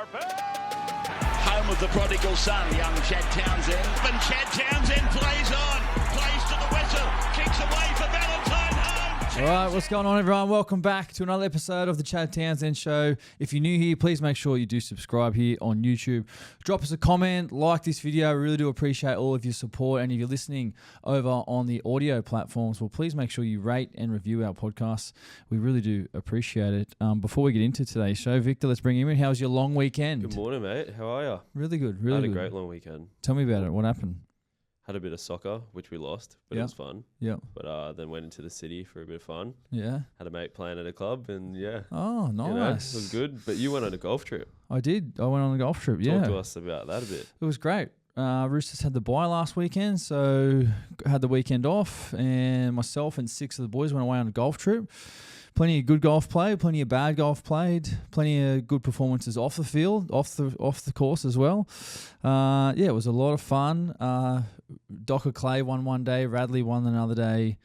Home of the prodigal son, young Chad Townsend. And Chad Townsend plays on, plays to the whistle, kicks away for Valentine home. All right, what's going on, everyone? Welcome back to another episode of the Chad Townsend Show. If you're new here, please make sure you do subscribe here on YouTube. Drop us a comment, like this video. I really do appreciate all of your support. And if you're listening over on the audio platforms, well, please make sure you rate and review our podcasts. We really do appreciate it. Before we get into today's show, Victor, let's bring him in. How was your long weekend? Good morning, mate. How are you? Really good, really good. I had a great long weekend. Tell me about it. What happened? Had a bit of soccer, which we lost, but it was fun. Yeah. But then went into the city for a bit of fun. Yeah. Had a mate playing at a club, and yeah. Oh, nice. You know, it was good. But you went on a golf trip. I did. I went on a golf trip, yeah. Talk to us about that a bit. It was great. Roosters had the bye last weekend, so had the weekend off, and myself and 6 of the boys went away on a golf trip. Plenty of good golf played, plenty of bad golf played, plenty of good performances off the field, off the course as well. It was a lot of fun. Docker Clay won one day, Radley won another day.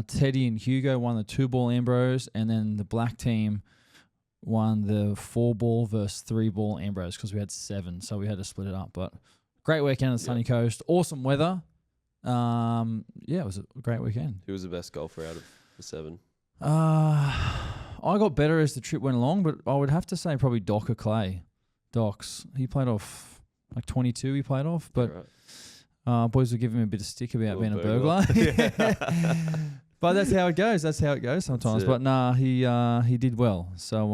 Teddy and Hugo won the 2-ball Ambrose, and then the black team won the 4-ball versus 3-ball Ambrose because we had 7, so we had to split it up. But great weekend on the sunny coast, awesome weather. It was a great weekend. Who was the best golfer out of the 7? I got better as the trip went along, but I would have to say probably Docker Clay. Docs. He played off like 22 he played off, but boys were giving him a bit of stick about being a burglar. But that's how it goes. That's how it goes sometimes. But he did well. So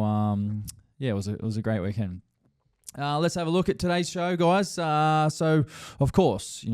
it was a great weekend. Let's have a look at today's show, guys. So, of course,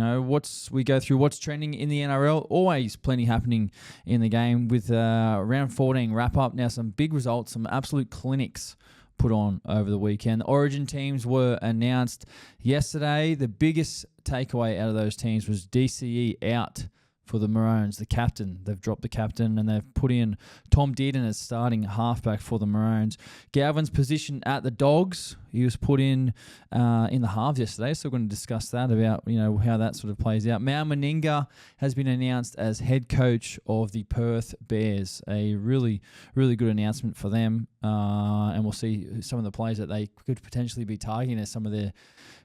we go through what's trending in the NRL. Always plenty happening in the game with round 14 wrap-up. Now, some big results, some absolute clinics put on over the weekend. The Origin teams were announced yesterday. The biggest takeaway out of those teams was DCE out for the Maroons, the captain. They've dropped the captain and they've put in Tom Dearden as starting halfback for the Maroons. Galvin's position at the Dogs, he was put in the halves yesterday, so we're going to discuss that about how that sort of plays out. Meninga has been announced as head coach of the Perth Bears, a really, really good announcement for them, and we'll see some of the players that they could potentially be targeting as some of their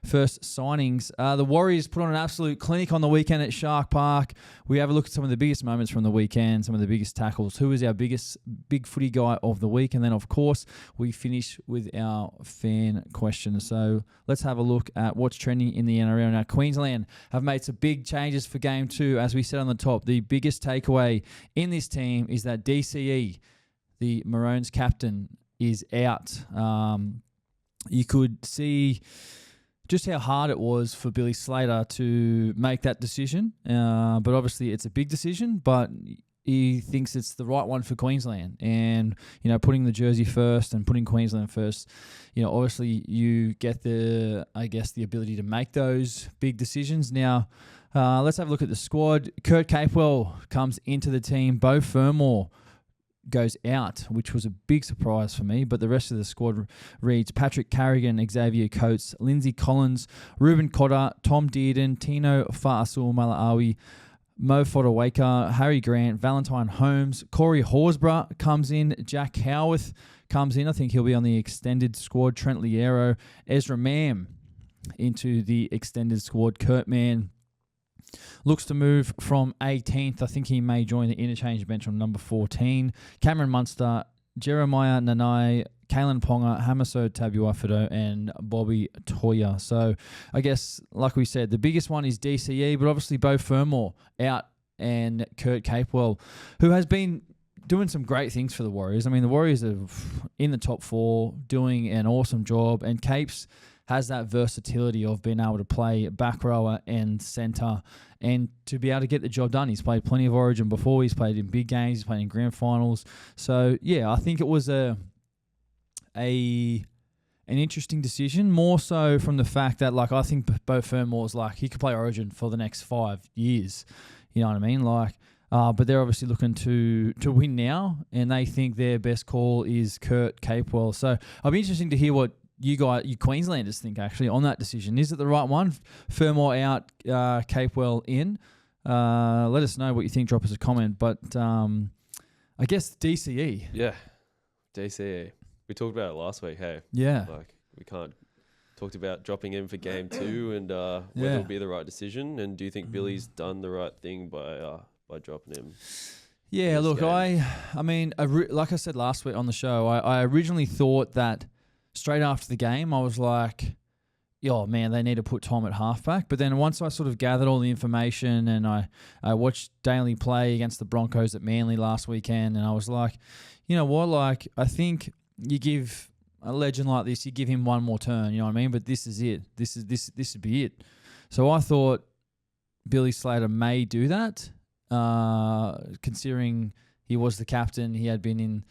first signings. The Warriors put on an absolute clinic on the weekend at Shark Park. We have a look at some of the biggest moments from the weekend, some of the biggest tackles. Who is our biggest big footy guy of the week? And then, of course, we finish with our fan question. So let's have a look at what's trending in the NRL. Now, Queensland have made some big changes for Game 2. As we said on the top, the biggest takeaway in this team is that DCE, the Maroons captain, is out. You could see just how hard it was for Billy Slater to make that decision. But obviously it's a big decision, but he thinks it's the right one for Queensland. And, putting the jersey first and putting Queensland first, obviously you get the ability to make those big decisions. Now, let's have a look at the squad. Kurt Capewell comes into the team. Beau Fermor goes out, which was a big surprise for me, but the rest of the squad reads Patrick Carrigan, Xavier Coates, Lindsay Collins, Ruben Cotter, Tom Dearden, Tino Fa'asul Malaawi, Mo Fodawaker, Harry Grant, Valentine Holmes, Corey Horsburgh comes in, Jack Howarth comes in, I think he'll be on the extended squad, Trent Liero, Ezra Mam into the extended squad, Kurt Mann looks to move from 18th. I think he may join the interchange bench on number 14. Cameron Munster, Jeremiah Nanai, Kalen Ponga, Hamaso Tabuafido, and Bobby Toya. So I guess, like we said, the biggest one is DCE, but obviously Beau Fermor out and Kurt Capewell, who has been doing some great things for the Warriors. I mean, the Warriors are in the top 4, doing an awesome job, and Capes has that versatility of being able to play back rower and centre and to be able to get the job done. He's played plenty of Origin before. He's played in big games. He's played in grand finals. So, I think it was an interesting decision, more so from the fact that, I think Beau Fermor's he could play Origin for the next 5 years. You know what I mean? But they're obviously looking to win now, and they think their best call is Kurt Capewell. So it'll be interesting to hear what you Queenslanders think, actually, on that decision. Is it the right one? Fermor out, Capewell in. Let us know what you think. Drop us a comment. But I guess DCE. Yeah, DCE. We talked about it last week, hey? Yeah. we can't talked about dropping him for game 2 and whether Yeah. it'll be the right decision. And do you think Billy's done the right thing by dropping him? Yeah, this look, game? I mean, like I said last week on the show, I originally thought that straight after the game, I was like, oh man, they need to put Tom at halfback. But then once I sort of gathered all the information and I watched Daly play against the Broncos at Manly last weekend, and I was like, you know what, like I think you give a legend like this, you give him one more turn, you know what I mean? But this is it. This would be it. So I thought Billy Slater may do that. Considering he was the captain, he had been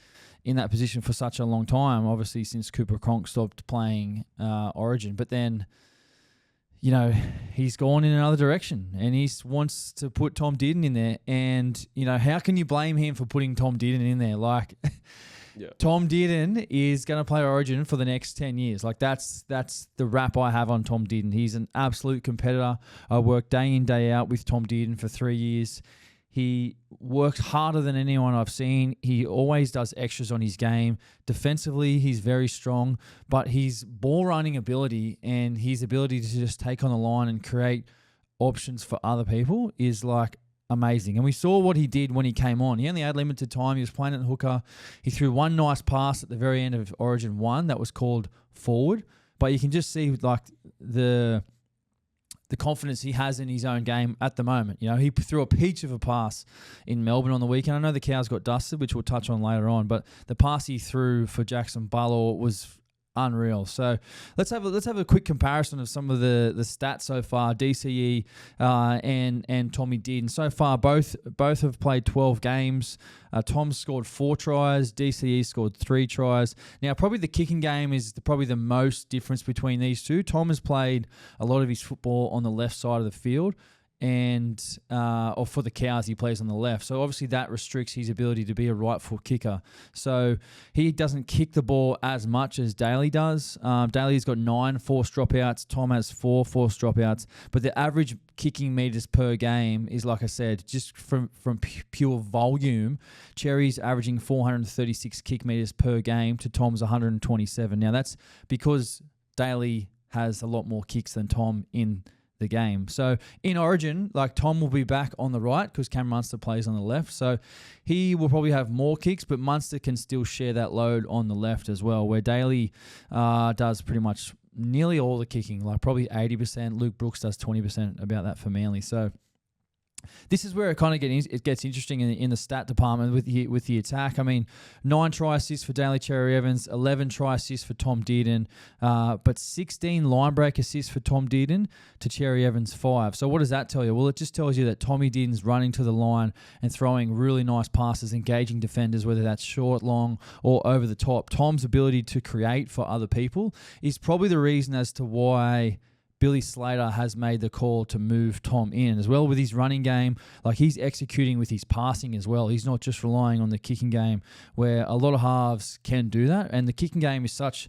in that position for such a long time, obviously since Cooper Cronk stopped playing Origin. But then, you know, he's gone in another direction and he wants to put Tom Dearden in there. And, you know, how can you blame him for putting Tom Dearden in there? Like, Yeah. Tom Dearden is going to play Origin for the next 10 years. Like, that's the rap I have on Tom Dearden. He's an absolute competitor. I worked day in, day out with Tom Dearden for 3 years. He works harder than anyone I've seen. He always does extras on his game. Defensively, he's very strong, but his ball running ability and his ability to just take on the line and create options for other people is like amazing. And we saw what he did when he came on. He only had limited time. He was playing at the hooker. He threw one nice pass at the very end of Origin 1 that was called forward. But you can just see like the confidence he has in his own game at the moment. You know, he threw a peach of a pass in Melbourne on the weekend. I know the Cows got dusted, which we'll touch on later on, but the pass he threw for Jackson Bullor was unreal. So let's have a quick comparison of some of the stats so far. DCE and Tommy Dearden. So far, both have played 12 games. Tom scored 4 tries. DCE scored 3 tries. Now, probably the kicking game is probably the most difference between these two. Tom has played a lot of his football on the left side of the field, and or for the Cows, he plays on the left. So obviously that restricts his ability to be a right foot kicker. So he doesn't kick the ball as much as Daly does. Daly's got 9 forced dropouts. Tom has 4 forced dropouts. But the average kicking meters per game is, like I said, just from pure volume, Cherry's averaging 436 kick meters per game to Tom's 127. Now that's because Daly has a lot more kicks than Tom in the game. So in Origin, like Tom will be back on the right because Cam Munster plays on the left. So he will probably have more kicks, but Munster can still share that load on the left as well, where Daly does pretty much nearly all the kicking, like probably 80%. Luke Brooks does 20% about that for Manly. So this is where it kind of gets interesting in the stat department with the attack. I mean, 9 try assists for Daly Cherry Evans, 11 try assists for Tom Dearden, but 16 line break assists for Tom Dearden to Cherry Evans 5. So what does that tell you? Well, it just tells you that Tommy Dearden's running to the line and throwing really nice passes, engaging defenders, whether that's short, long, or over the top. Tom's ability to create for other people is probably the reason as to why Billy Slater has made the call to move Tom in as well with his running game. Like, he's executing with his passing as well. He's not just relying on the kicking game, where a lot of halves can do that. And the kicking game is such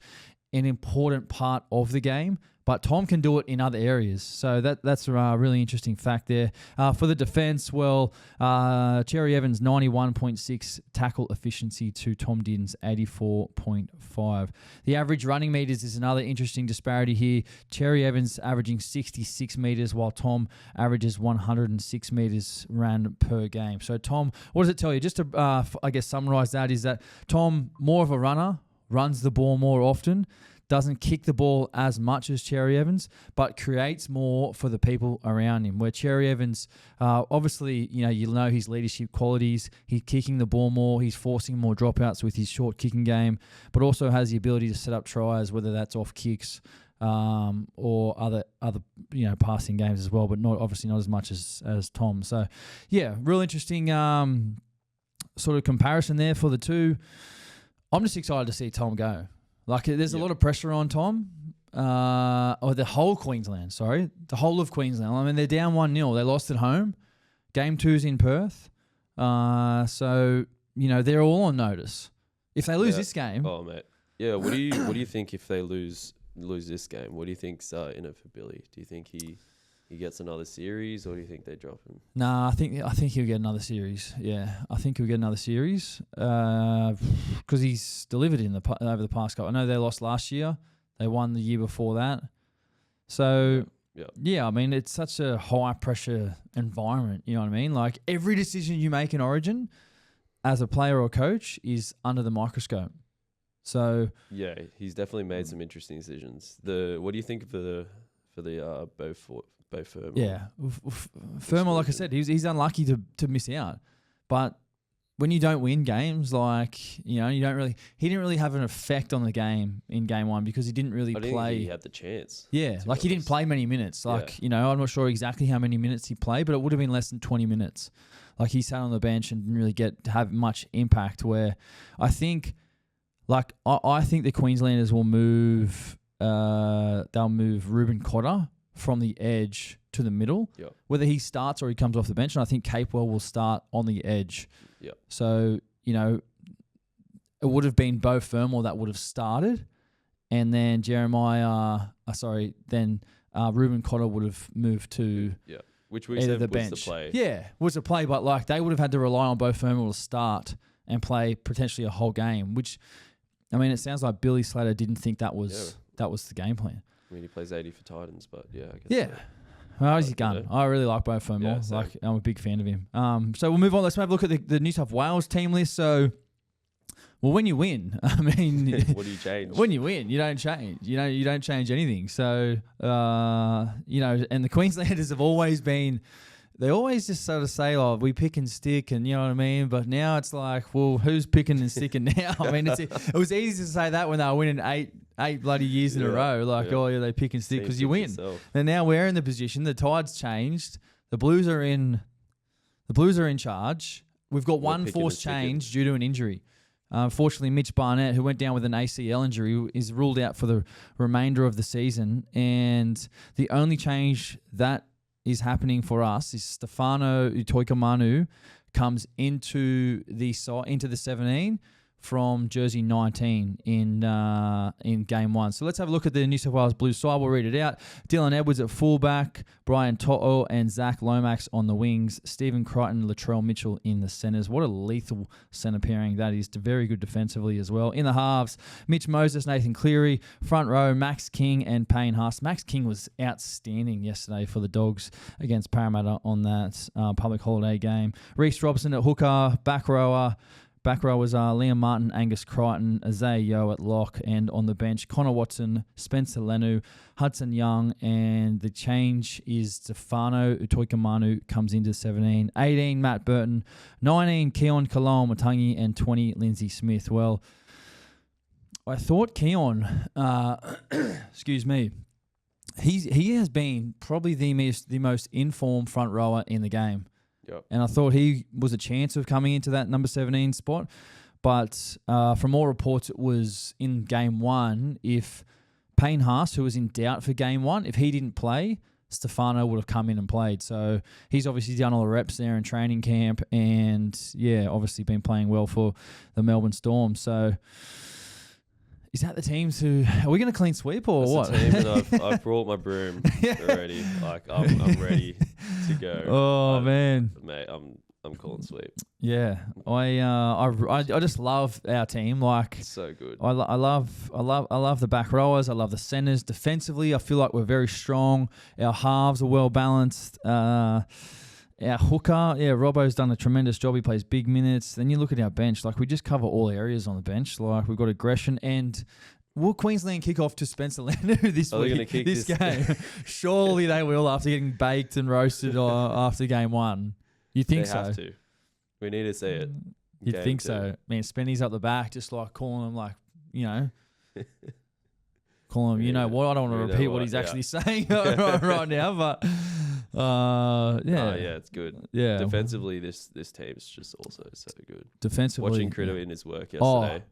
an important part of the game, but Tom can do it in other areas. So that's a really interesting fact there. For the defence, well, Cherry Evans' 91.6 tackle efficiency to Tom Dearden's 84.5. The average running metres is another interesting disparity here. Cherry Evans averaging 66 metres, while Tom averages 106 metres ran per game. So Tom, what does it tell you? Just to, I guess, summarise that, is that Tom, more of a runner, runs the ball more often, doesn't kick the ball as much as Cherry Evans, but creates more for the people around him. Where Cherry Evans, obviously, you know his leadership qualities. He's kicking the ball more. He's forcing more dropouts with his short kicking game, but also has the ability to set up tries, whether that's off kicks or other passing games as well, but not as much as Tom. So, yeah, real interesting sort of comparison there for the two. I'm just excited to see Tom go. Like, there's a lot of pressure on Tom, or the whole of Queensland. I mean, they're down 1-0. They lost at home. Game 2's in Perth. So, they're all on notice. If they lose this game... Oh, mate. Yeah, what do you think if they lose this game? What do you think's in it for Billy? Do you think he gets another series, or do you think they drop him? Nah, I think he'll get another series. Yeah, I think he'll get another series because he's delivered over the past couple. I know they lost last year. They won the year before that. So, Yeah. I mean, it's such a high-pressure environment, you know what I mean? Like, every decision you make in Origin as a player or coach is under the microscope. So... Yeah, he's definitely made some interesting decisions. What do you think for the Bo Firma? Yeah. Firma, like I said, he's unlucky to miss out. But when you don't win games, like, you know, he didn't really have an effect on the game in game one because he didn't really I didn't play. think he had the chance. Yeah, like he didn't play many minutes. Like, you know, I'm not sure exactly how many minutes he played, but it would have been less than 20 minutes. Like, he sat on the bench and didn't really get to have much impact, where I think, like, I think the Queenslanders will move, they'll move Ruben Cotter from the edge to the middle, whether he starts or he comes off the bench. And I think Capewell will start on the edge. Yeah. So, you know, it would have been Bo Firma that would have started, and then Ruben Cotter would have moved to which we either said the was bench. the play. Yeah, was the play, but like they would have had to rely on Bo Firma to start and play potentially a whole game. Which, I mean, it sounds like Billy Slater didn't think that was the game plan. I mean, he plays 80 for Titans, but I guess. Yeah. So. Well, he's a gun. I really like Bo Firma. Yeah, like, I'm a big fan of him. So we'll move on. Let's have a look at the New South Wales team list. So, well, when you win, I mean, what do you change? When you win, you don't change. You don't change anything. So, you know, and the Queenslanders have always been. They always just sort of say, "Oh, we pick and stick," and you know what I mean. But now it's like, well, who's picking and sticking now? I mean, it was easy to say that when they were winning eight bloody years in a row. Like, oh yeah, they pick and stick because you win. Yourself. And now we're in the position. The tide's changed. The Blues are in charge. We've got one forced change due to an injury. Unfortunately, Mitch Barnett, who went down with an ACL injury, is ruled out for the remainder of the season. And the only change that is happening for us is Stefano Utoikamanu comes into the 17 from jersey 19 in game one. So let's have a look at the New South Wales Blues side. We'll read it out. Dylan Edwards at fullback, Brian To'o and Zach Lomax on the wings, Stephen Crichton, Latrell Mitchell in the centres. What a lethal centre pairing that is. Very good defensively as well. In the halves, Mitch Moses, Nathan Cleary, front row, Max King and Payne Haas. Max King was outstanding yesterday for the Dogs against Parramatta on that public holiday game. Reece Robson at hooker, back rower. Back row was Liam Martin, Angus Crichton, Isaiah Yeo at lock, and on the bench, Connor Watson, Spencer Lenu, Hudson Young, and the change is Stefano Utoikamanu comes into 17. 18, Matt Burton. 19, Keon Kaloa-Matangi, and 20, Lindsay Smith. Well, I thought Keon, excuse me, he has been probably the most informed front rower in the game. Yep. And I thought he was a chance of coming into that number 17 spot. But from all reports, it was in game one. If Payne Haas, who was in doubt for game one, if he didn't play, Stefano would have come in and played. So he's obviously done all the reps there in training camp and, obviously been playing well for the Melbourne Storm. So is that the teams who... Are we going to clean sweep or That's what? the team, and I've brought my broom already. Like, I'm ready to go. Oh, man. Mate, I'm calling sweep. Yeah. I just love our team. Like, It's so good. I love the back rowers. I love the centers. Defensively, I feel like we're very strong. Our halves are well balanced. Our hooker, Robbo's done a tremendous job. He plays big minutes. Then you look at our bench, like we just cover all areas on the bench. Like we've got aggression and will Queensland kick off to Spencer Lanu this Are they week? gonna kick this this? game? Surely they will after getting baked and roasted after game one. You think They so? have to. We need to see it. You'd Game think two. so. Man, Spenny's up the back, just like calling him like, calling him, you know what? I don't want to repeat what he's actually saying right now, but Oh, yeah, it's good. Yeah. Defensively, this team's just also so good. Defensively. Watching Critter in his work yesterday.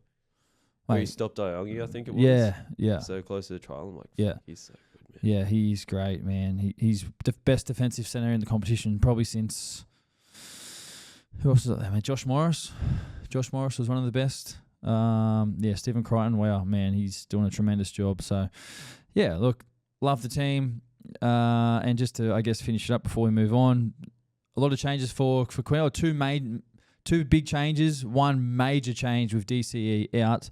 Where he stopped Iongi, I think it was. Yeah. So close to the trial. I'm like, Yeah. he's so good, man. Yeah, he's great, man. He's the best defensive centre in the competition probably since... Who else is there, man? Josh Morris. Josh Morris was one of the best. Stephen Crichton. Wow, man, he's doing a tremendous job. So, yeah, look, love the team. And just to, I guess, finish it up before we move on, a lot of changes for Quail. Two two big changes, one major change with DCE out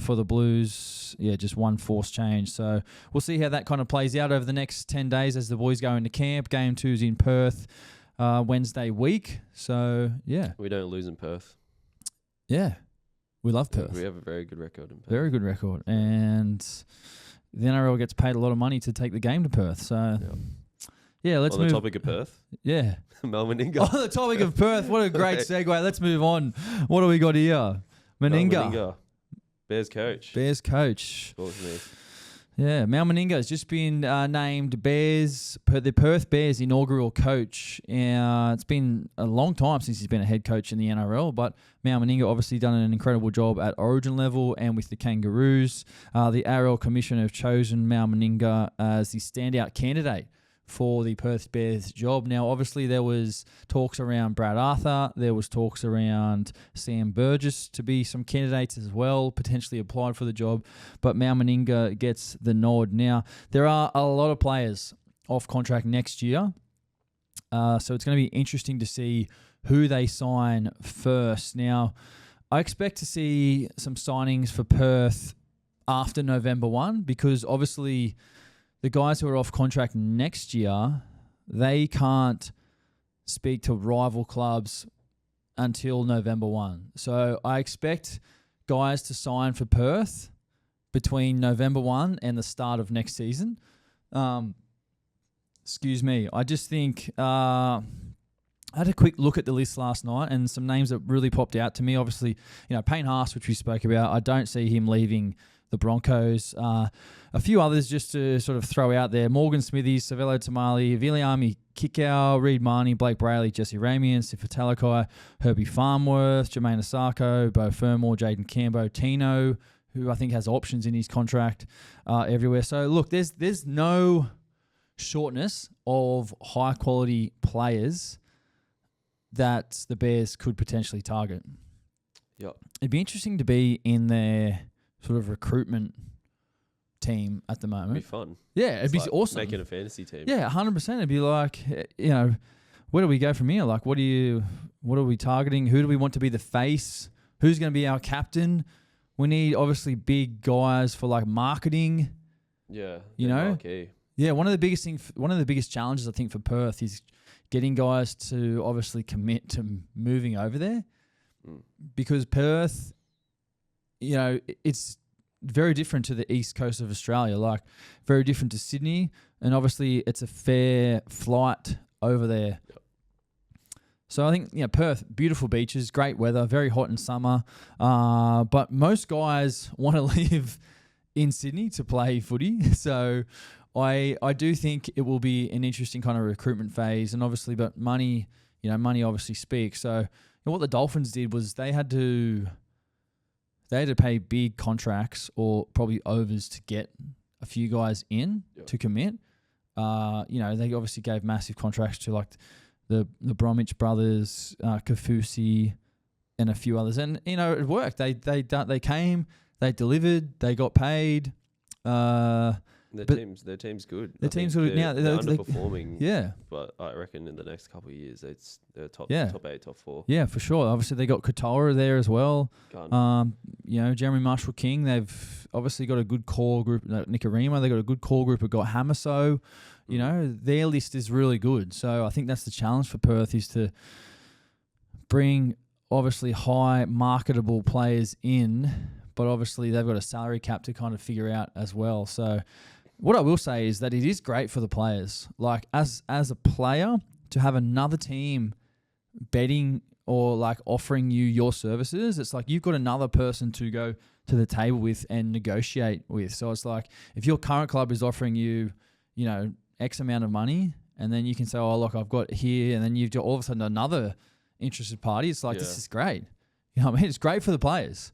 for the Blues. Yeah, just one forced change. So we'll see how that kind of plays out over the next 10 days as the boys go into camp. Game 2's in Perth Wednesday week. So, yeah. We don't lose in Perth. Yeah. We love Perth. We have a very good record in Perth. Very good record. And the NRL gets paid a lot of money to take the game to Perth. So, yeah, let's move. On the topic of Perth. Yeah. Meninga. On the topic of Perth, what a great segue. Let's move on. What do we got here? Meninga. Bears coach. Bears coach. Talk to me. Yeah, Meninga has just been named the Perth Bears inaugural coach. It's been a long time since he's been a head coach in the NRL, but Meninga obviously done an incredible job at Origin level and with the Kangaroos. The ARL Commission have chosen Meninga as the standout candidate for the Perth Bears job. Now, obviously, there was talks around Brad Arthur. There was talks around Sam Burgess to be some candidates as well, potentially applied for the job. But Meninga gets the nod. Now, there are a lot of players off contract next year. So it's going to be interesting to see who they sign first. Now, I expect to see some signings for Perth after November 1 because obviously the guys who are off contract next year, they can't speak to rival clubs until November 1. So I expect guys to sign for Perth between November 1 and the start of next season. Excuse me. I just think I had a quick look at the list last night and some names that really popped out to me. Obviously, Payne Haas, which we spoke about, I don't see him leaving the Broncos. A few others just to sort of throw out there. Morgan Smithies, Savelo Tamale, Viliami Kikau, Reid Marnie, Blake Brayley, Jesse Ramian, Sifa Talakai, Herbie Farmworth, Jermaine Asako, Bo Fermor, Jaden Cambo, Tino, who I think has options in his contract everywhere. So, look, there's no shortness of high-quality players that the Bears could potentially target. Yep. It'd be interesting to be in their sort of recruitment team at the moment. It'd be fun. Yeah, it'd be like awesome. Making a fantasy team. Yeah, 100%. It'd be like, where do we go from here? Like, what are we targeting? Who do we want to be the face? Who's going to be our captain? We need obviously big guys for like marketing. Yeah. Marquee. Yeah, one of the biggest challenges I think for Perth is getting guys to obviously commit to moving over there. Because Perth, it's very different to the east coast of Australia, like very different to Sydney, and obviously it's a fair flight over there. Yep. So I think, Perth, beautiful beaches, great weather, very hot in summer, but most guys want to live in Sydney to play footy. So I do think it will be an interesting kind of recruitment phase, and obviously, but money obviously speaks. So what the Dolphins did was they had to pay big contracts or probably overs to get a few guys in to commit. They obviously gave massive contracts to like the Bromwich brothers, Kafusi, and a few others, and it worked. They came, they delivered, they got paid. Their team's good. Their team's good. Now they're underperforming. Yeah, but I reckon in the next couple of years, they're top 8, top 4. Yeah, for sure. Obviously, they got Katoa there as well. Jeremy Marshall King. They've obviously got a good core group. Nicarima. They got a good core group. Have got Hamaso. Their list is really good. So I think that's the challenge for Perth is to bring obviously high marketable players in, but obviously they've got a salary cap to kind of figure out as well. So what I will say is that it is great for the players. Like as a player, to have another team betting or like offering you your services, it's like you've got another person to go to the table with and negotiate with. So it's like if your current club is offering you, X amount of money, and then you can say, oh, look, I've got here, and then you've got all of a sudden another interested party. It's like, this is great. You know what I mean? It's great for the players.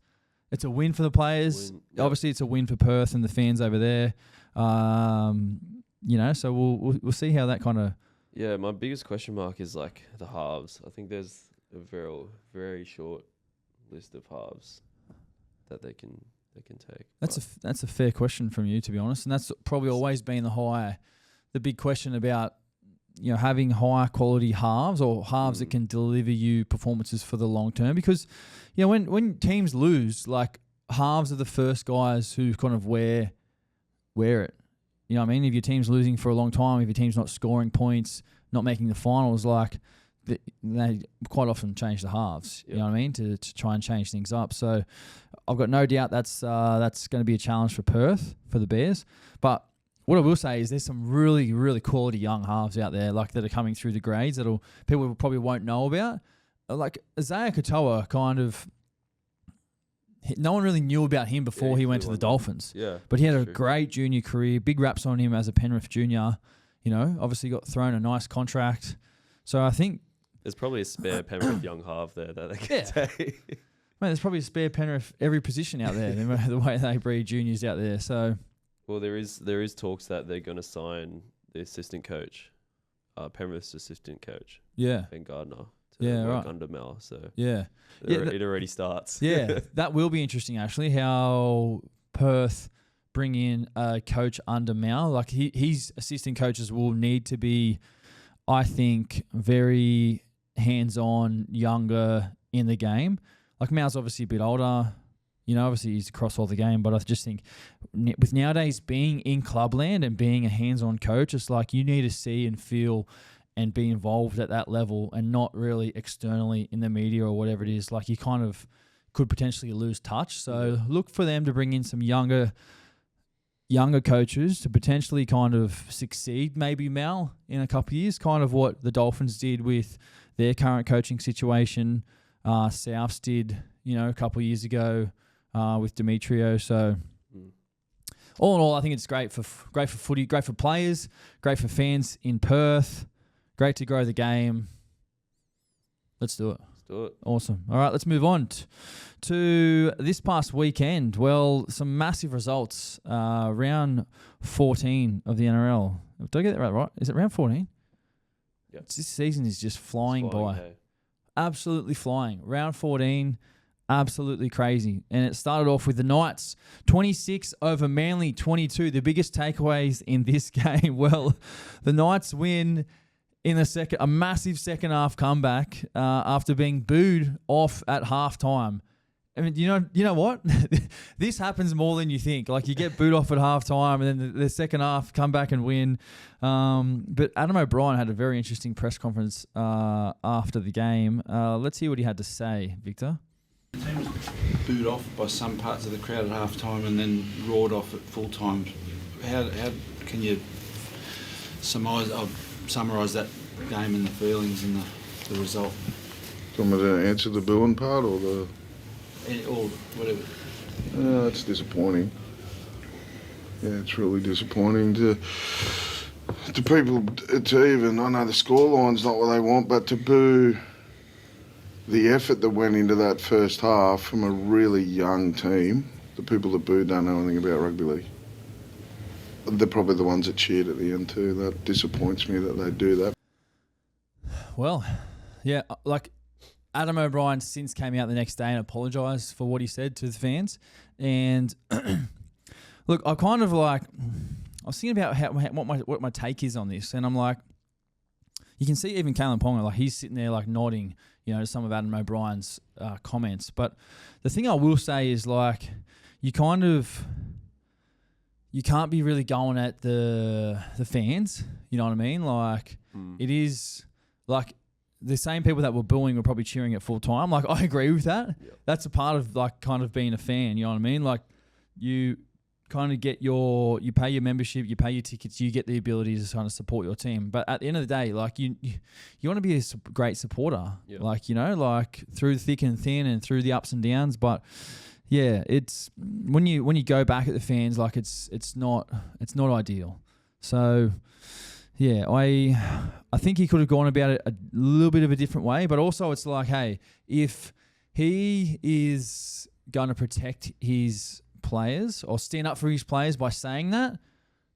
It's a win for the players. Obviously, it's a win for Perth and the fans over there. So we'll see how that kind of... Yeah, my biggest question mark is like the halves. I think there's a very, very short list of halves that they can take. That's a fair question from you, to be honest, and that's probably always been the big question about having high quality halves or halves that can deliver you performances for the long term. Because, when teams lose, like halves are the first guys who kind of wear it. You know what I mean? If your team's losing for a long time, if your team's not scoring points, not making the finals, like they quite often change the halves. You know what I mean? To try and change things up. So I've got no doubt that's going to be a challenge for Perth, for the Bears. But what I will say is there's some really, really quality young halves out there, like that are coming through the grades that people probably won't know about. Like Isaiah Katoa, kind of, no one really knew about him before he went to the Dolphins. Yeah, but he had a great junior career. Big raps on him as a Penrith junior. Obviously got thrown a nice contract. So I think there's probably a spare Penrith young half there that they can take. Mate, there's probably a spare Penrith every position out there. The way they breed juniors out there. So, well, there is talks that they're going to sign the assistant coach, Penrith's assistant coach. Yeah, Ben Gardner. To work under Mel. So it already starts. Yeah, that will be interesting actually. How Perth bring in a coach under Mel. Like his assistant coaches will need to be, I think, very hands-on, younger in the game. Like Mal's obviously a bit older. Obviously he's across all the game, but I just think with nowadays being in clubland and being a hands-on coach, it's like you need to see and feel and be involved at that level and not really externally in the media or whatever it is. Like you kind of could potentially lose touch. So look for them to bring in some younger coaches to potentially kind of succeed maybe Mal in a couple of years, kind of what the Dolphins did with their current coaching situation. Souths did, a couple of years ago with Demetrio. So all in all, I think it's great for footy, great for players, great for fans in Perth. Great to grow the game. Let's do it. Awesome. All right, let's move on to this past weekend. Well, some massive results. Round 14 of the NRL. Did I get that right? Is it round 14? Yep. This season is just flying by. Hey. Absolutely flying. Round 14, absolutely crazy. And it started off with the Knights, 26 over Manly, 22. The biggest takeaways in this game. Well, the Knights win in a massive second half comeback after being booed off at halftime. I mean, you know what? This happens more than you think. Like you get booed off at halftime, and then the second half come back and win. But Adam O'Brien had a very interesting press conference after the game. Let's hear what he had to say, Victor. The team was booed off by some parts of the crowd at halftime, and then roared off at full time. How can you summarise that game and the feelings and the result? Do you want me to answer the booing part or the... Or whatever. It's disappointing. Yeah, it's really disappointing to people to even, I know the scoreline's not what they want, but to boo the effort that went into that first half from a really young team. The people that booed don't know anything about rugby league. They're probably the ones that cheered at the end too. That disappoints me that they do that. Well, yeah, like Adam O'Brien since came out the next day and apologised for what he said to the fans. And look, I kind of like, I was thinking about what my take is on this, and I'm like, you can see even Kalen Ponga, like he's sitting there like nodding, to some of Adam O'Brien's comments. But the thing I will say is like, you can't be really going at the fans. You know what I mean? Like it is like the same people that were booing were probably cheering at full time. Like I agree with that. Yep. That's a part of like kind of being a fan. You know what I mean? Like you kind of get you pay your membership, you pay your tickets, you get the ability to kind of support your team. But at the end of the day, like you want to be a great supporter. Yep. Like like through thick and thin and through the ups and downs. But yeah, it's when you go back at the fans, like it's not ideal. So yeah, I think he could have gone about it a little bit of a different way, but also it's like, hey, if he is going to protect his players or stand up for his players by saying that,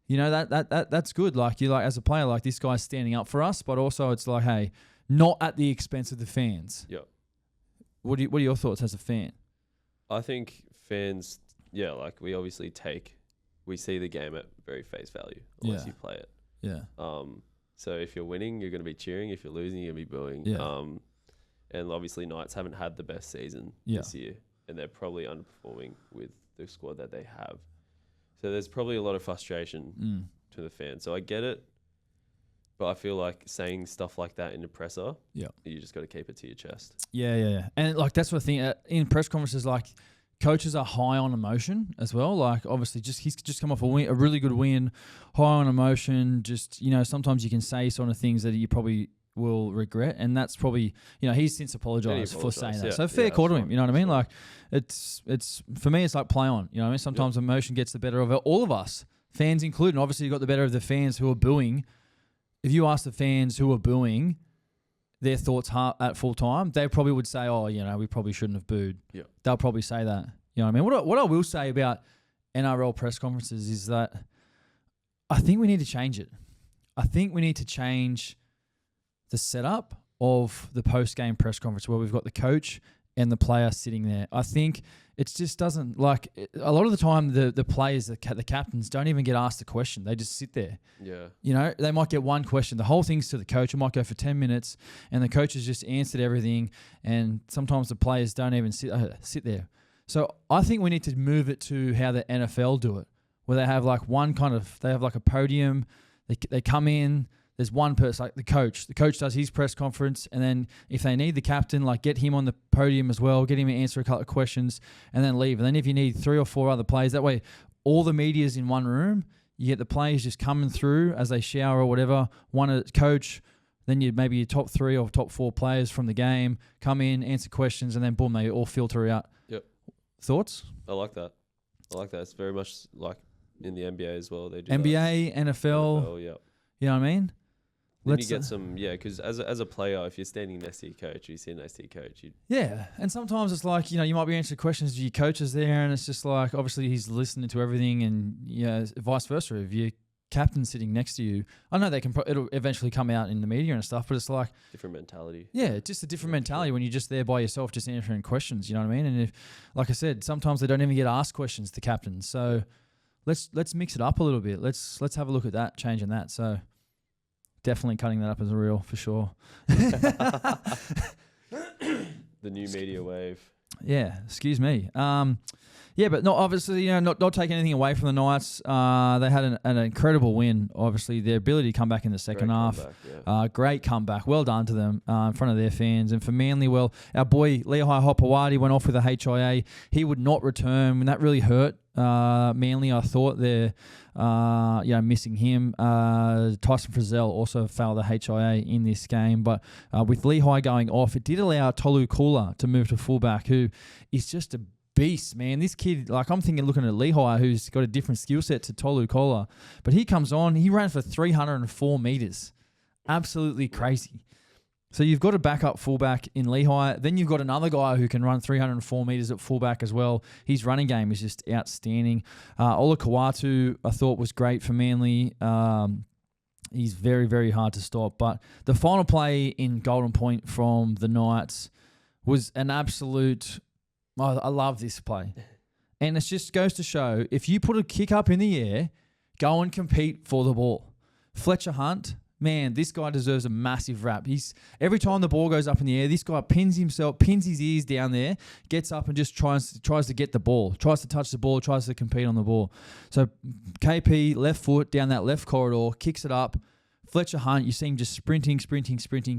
that's good. Like you as a player, like this guy's standing up for us, but also it's like, hey, not at the expense of the fans. Yep. What are your thoughts as a fan? I think fans, like we obviously see the game at very face value unless you play it. Yeah. So if you're winning, you're going to be cheering. If you're losing, you're going to be booing. Yeah. And obviously Knights haven't had the best season this year, and they're probably underperforming with the squad that they have. So there's probably a lot of frustration to the fans. So I get it, but I feel like saying stuff like that in the presser, you just got to keep it to your chest. Yeah. And like that's what I think in press conferences, like coaches are high on emotion as well. Like obviously he's just come off a really good win, high on emotion. Just, sometimes you can say sort of things that you probably will regret, and that's probably, he's since apologized for saying that. So fair call to him, you know what I mean? Like it's for me, it's like play on, you know what I mean? Sometimes emotion gets the better of it, all of us, fans included. Obviously you got the better of the fans who are booing. If you ask the fans who are booing their thoughts at full time, they probably would say, oh, we probably shouldn't have booed. Yeah. They'll probably say that. You know what I mean? What I will say about NRL press conferences is that I think we need to change it. I think we need to change the setup of the post-game press conference where we've got the coach and the player sitting there. I think it just doesn't, a lot of the time the players, the captains don't even get asked a question. They just sit there. Yeah. They might get one question. The whole thing's to the coach. It might go for 10 minutes and the coach has just answered everything, and sometimes the players don't even sit there. So I think we need to move it to how the NFL do it, where they have they have like a podium. They come in. There's one person, like the coach. The coach does his press conference, and then if they need the captain, get him on the podium as well, get him to answer a couple of questions, and then leave. And then if you need 3 or 4 other players, that way all the media's in one room. You get the players just coming through as they shower or whatever. One coach, then maybe your top 3 or top 4 players from the game come in, answer questions, and then boom, they all filter out. Yep. Thoughts? I like that. It's very much like in the NBA as well. They do NBA, that. NFL. Yeah. You know what I mean? Then you get some, because as a player, if you're standing next to your coach, you sit next to your coach. And sometimes it's like, you might be answering questions to your coaches there, and it's just like, obviously he's listening to everything, and vice versa. If your captain's sitting next to you, I know it'll eventually come out in the media and stuff, but it's like different mentality. Yeah, just a different mentality when you're just there by yourself, just answering questions. You know what I mean? And if, like I said, sometimes they don't even get asked questions, the captains. So let's mix it up a little bit. Let's have a look at that, changing that. So. Definitely cutting that up as a reel for sure. The new media wave. Yeah, excuse me. But not obviously, not taking anything away from the Knights. They had an incredible win. Obviously, their ability to come back in the second half. Great comeback. Well done to them in front of their fans. And for Manly, our boy Lehigh Hopewadi went off with a HIA. He would not return, and that really hurt Manly. I thought they're missing him. Tyson Frizzell also failed the HIA in this game, but with Lehigh going off, it did allow Tolu Kula to move to fullback, who is just a beast, man. This kid, I'm thinking looking at Lehigh, who's got a different skill set to Tolu Kula, but he comes on, he ran for 304 metres. Absolutely crazy. So you've got a backup fullback in Lehigh. Then you've got another guy who can run 304 metres at fullback as well. His running game is just outstanding. Ola Kawatu, I thought, was great for Manly. He's very, very hard to stop. But the final play in Golden Point from the Knights was an absolute... I love this play. And it just goes to show, if you put a kick up in the air, go and compete for the ball. Fletcher Hunt... Man, this guy deserves a massive rap. Every time the ball goes up in the air, this guy pins his ears down there, gets up and just tries to get the ball, tries to touch the ball, tries to compete on the ball. So KP, left foot down that left corridor, kicks it up. Fletcher Hunt, you see him just sprinting,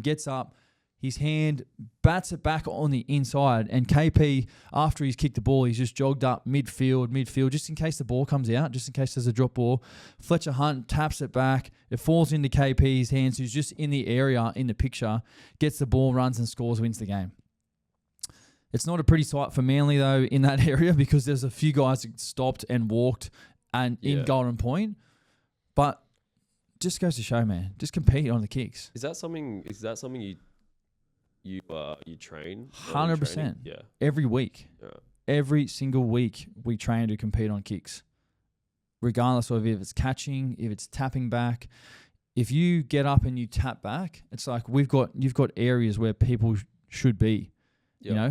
gets up. His hand bats it back on the inside, and KP, after he's kicked the ball, he's just jogged up midfield, just in case the ball comes out, just in case there's a drop ball. Fletcher Hunt taps it back. It falls into KP's hands, who's just in the area, in the picture, gets the ball, runs and scores, wins the game. It's not a pretty sight for Manly, though, in that area, because there's a few guys that stopped and walked in Golden Point. But just goes to show, man, just compete on the kicks. Is that something you train? 100%. Yeah. Every week. Yeah. Every single week we train to compete on kicks. Regardless of if it's catching, if it's tapping back. If you get up and you tap back, it's like you've got areas where people should be,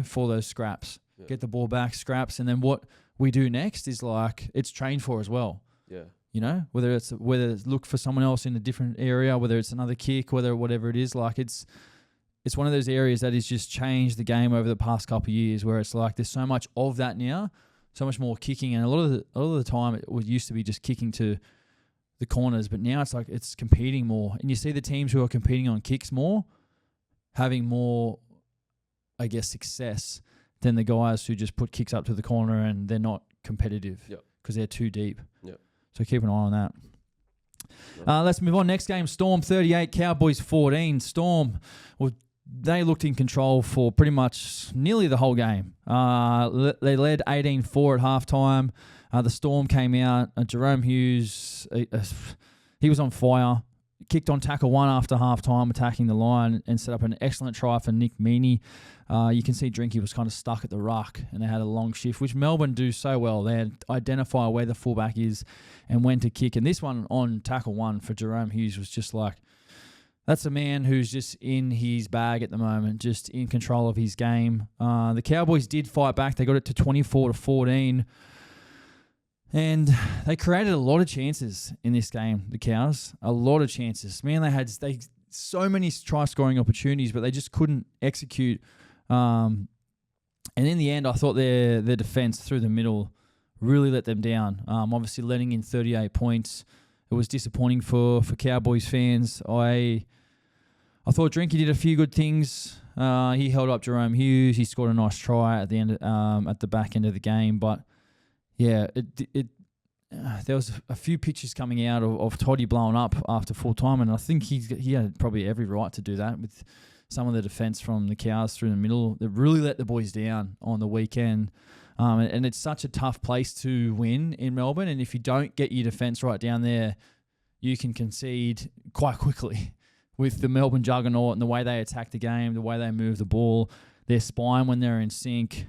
for those scraps. Yep. Get the ball back, scraps, and then what we do next is it's trained for as well. Yeah. You know, whether it's look for someone else in a different area, whether it's another kick, whatever it is, like it's one of those areas that has just changed the game over the past couple of years, where it's like there's so much of that now, so much more kicking, and a lot of the time it used to be just kicking to the corners, but now it's like it's competing more, and you see the teams who are competing on kicks more having more, I guess, success than the guys who just put kicks up to the corner and they're not competitive because they're too deep. Yep. So keep an eye on that. Let's move on. Next game, Storm 38, Cowboys 14. Storm, well, they looked in control for pretty much nearly the whole game. They led 18-4 at halftime. The Storm came out. Jerome Hughes, he was on fire. Kicked on tackle 1 after halftime, attacking the line, and set up an excellent try for Nick Meaney. You can see Drinky was kind of stuck at the ruck, and they had a long shift, which Melbourne do so well. They identify where the fullback is and when to kick. And this one on tackle 1 for Jerome Hughes was just like, that's a man who's just in his bag at the moment, just in control of his game. The Cowboys did fight back. They got it to 24-14. And they created a lot of chances in this game, the Cows. A lot of chances. Man, they had so many try-scoring opportunities, but they just couldn't execute. And in the end, I thought their defence through the middle really let them down. Obviously, letting in 38 points. It was disappointing for Cowboys fans. I thought Drinky did a few good things. He held up Jerome Hughes. He scored a nice try at the end, at the back end of the game, but yeah, there was a few pictures coming out of Toddy blowing up after full time, and I think he had probably every right to do that with some of the defence from the Cows through the middle. They really let the boys down on the weekend, and it's such a tough place to win in Melbourne, and if you don't get your defence right down there, you can concede quite quickly with the Melbourne juggernaut and the way they attack the game, the way they move the ball, their spine when they're in sync.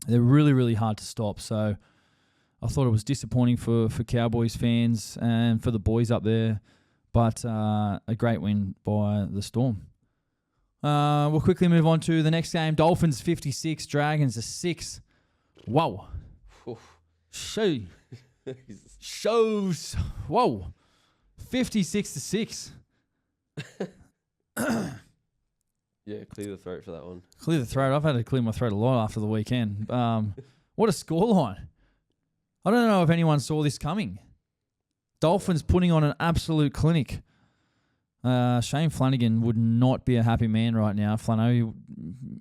They're really, really hard to stop. So I thought it was disappointing for Cowboys fans and for the boys up there, but a great win by the Storm. We'll quickly move on to the next game. Dolphins 56, Dragons 6. Whoa. Shows. Whoa. 56-6. Yeah, clear the throat for that one. Clear the throat. I've had to clear my throat a lot after the weekend. What a scoreline. I don't know if anyone saw this coming. Dolphins putting on an absolute clinic. Shane Flanagan would not be a happy man right now. Flano,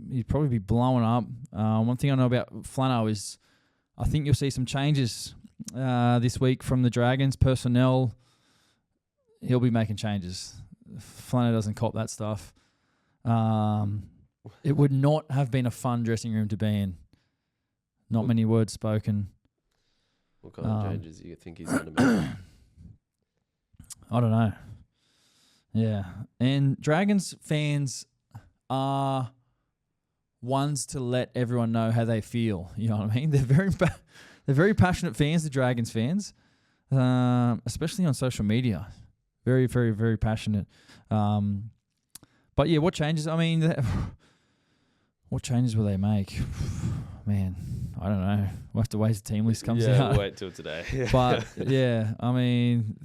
he'd probably be blowing up. One thing I know about Flano is I think you'll see some changes this week from the Dragons. Personnel, he'll be making changes. Flano doesn't cop that stuff. It would not have been a fun dressing room to be in. Not many words spoken. What kind of changes do you think he's going to make? I don't know. Yeah. And Dragons fans are ones to let everyone know how they feel. You know what I mean? They're very passionate fans, the Dragons fans, especially on social media. Very, very, very passionate. But yeah, what changes? I mean, what changes will they make? Man, I don't know. We'll have to wait till the team list comes out. We'll wait till today. But yeah, I mean,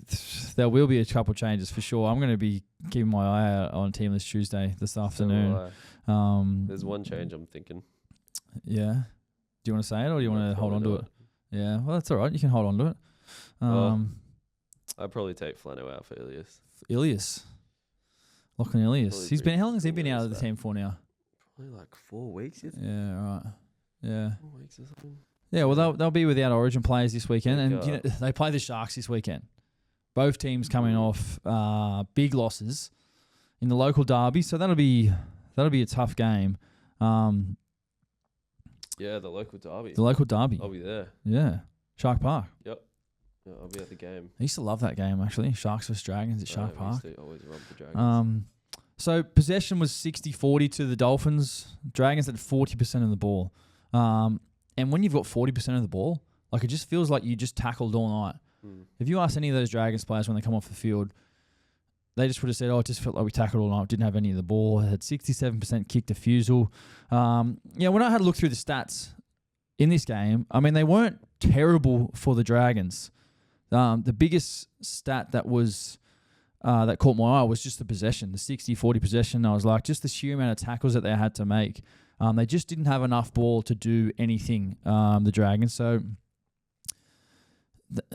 there will be a couple changes for sure. I'm going to be keeping my eye out on team list Tuesday this afternoon. There's one change I'm thinking. Yeah. Do you want to say it or do you want to hold on to it? Yeah. Well, that's all right. You can hold on to it. I'd probably take Flano out for Ilias. Lachlan Ilias. How long has he been out of the team for now? Probably like 4 weeks. Yeah, right. Yeah. 4 weeks or something. Yeah, well, they'll be without Origin players this weekend, and you know, they play the Sharks this weekend. Both teams coming off big losses in the local derby, so that'll be a tough game. Yeah, the local derby. The local derby. I'll be there. Yeah, Shark Park. Yep. Yeah, I'll be at the game. I used to love that game actually. Sharks vs Dragons at Shark Park. I used to always run for Dragons. So possession was 60-40 to the Dolphins. Dragons had 40% of the ball. And when you've got 40% of the ball, like it just feels like you just tackled all night. If you ask any of those Dragons players when they come off the field, they just would have said, it just felt like we tackled all night. Didn't have any of the ball. Had 67% kick defusal. When I had a look through the stats in this game, I mean, they weren't terrible for the Dragons. the biggest stat that was that caught my eye was just the possession, the 60-40 possession. I was like, just the sheer amount of tackles that they had to make. They just didn't have enough ball to do anything, the Dragons. So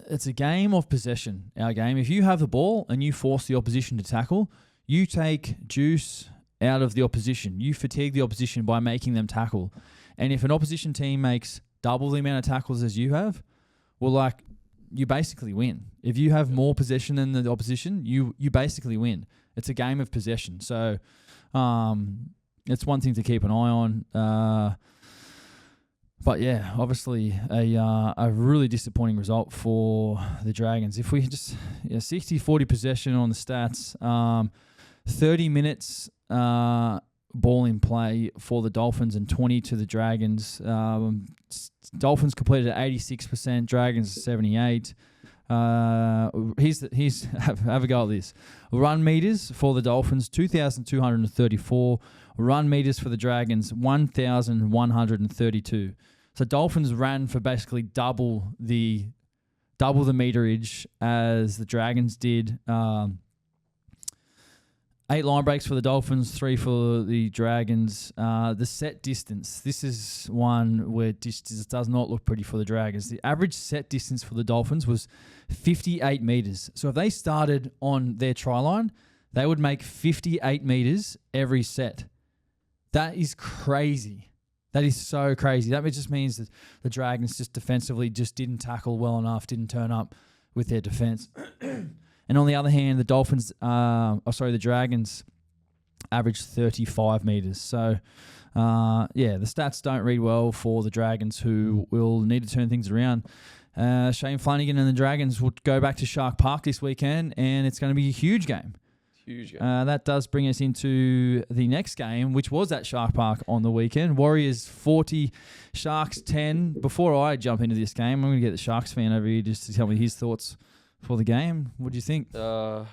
it's a game of possession, our game. If you have the ball and you force the opposition to tackle, you take juice out of the opposition. You fatigue the opposition by making them tackle. And if an opposition team makes double the amount of tackles as you have, well, like, you basically win. If you have more possession than the opposition, you basically win. It's a game of possession. So it's one thing to keep an eye on. But yeah, obviously a really disappointing result for the Dragons. If we just 60-40 possession on the stats, 30 minutes ball in play for the Dolphins and 20 to the Dragons. Dolphins completed at 86%, Dragons 78%. Have a go at this. Run meters for the Dolphins 2,234. Run meters for the Dragons 1,132. So Dolphins ran for basically double the meterage as the Dragons did. 8 line breaks for the Dolphins, 3 for the Dragons. The set distance. This is one where distance does not look pretty for the Dragons. The average set distance for the Dolphins was 58 metres. So if they started on their try line, they would make 58 metres every set. That is crazy. That is so crazy. That just means that the Dragons just defensively just didn't tackle well enough, didn't turn up with their defence. And on the other hand, the the Dragons averaged 35 metres. So, the stats don't read well for the Dragons, who will need to turn things around. Shane Flanagan and the Dragons will go back to Shark Park this weekend, and it's going to be a huge game. Huge game. That does bring us into the next game, which was at Shark Park on the weekend. Warriors 40, Sharks 10. Before I jump into this game, I'm going to get the Sharks fan over here just to tell me his thoughts for the game. What do you think? Not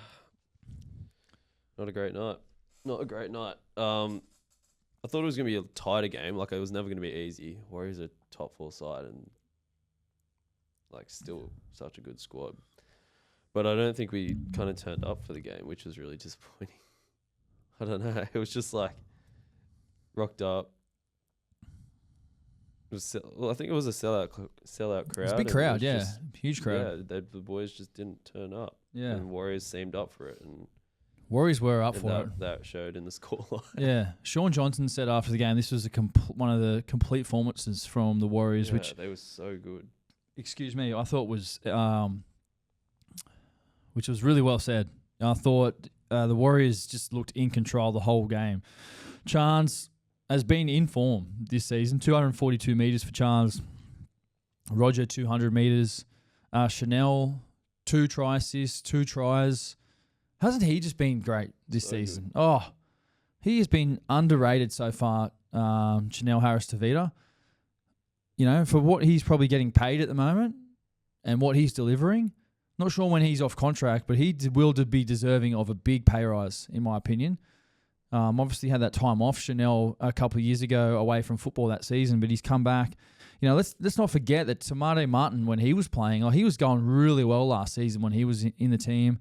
a great night. Not a great night. I thought it was going to be a tighter game. Like, it was never going to be easy. Warriors are top 4 side and, like, still such a good squad. But I don't think we kind of turned up for the game, which was really disappointing. I don't know. It was just, like, rocked up. I think it was a sellout crowd. It's a big crowd, yeah. Huge crowd. Yeah, the boys just didn't turn up. Yeah. And Warriors seemed up for it. And Warriors were up for it. That showed in the scoreline. Yeah. Sean Johnson said after the game, this was one of the complete performances from the Warriors, yeah, which... they were so good. Excuse me, I thought was... which was really well said. I thought the Warriors just looked in control the whole game. Chance has been in form this season. 242 metres for Chance. Roger, 200 metres. Chanel, 2 try assists, 2 tries. Hasn't he just been great this season? Good. Oh, he has been underrated so far, Chanel Harris-Tavita. You know, for what he's probably getting paid at the moment and what he's delivering. Not sure when he's off contract, but he will be deserving of a big pay rise, in my opinion. Obviously had that time off, Chanel, a couple of years ago away from football that season, but he's come back. You know, let's not forget that Tamade Martin, when he was playing, he was going really well last season when he was in the team.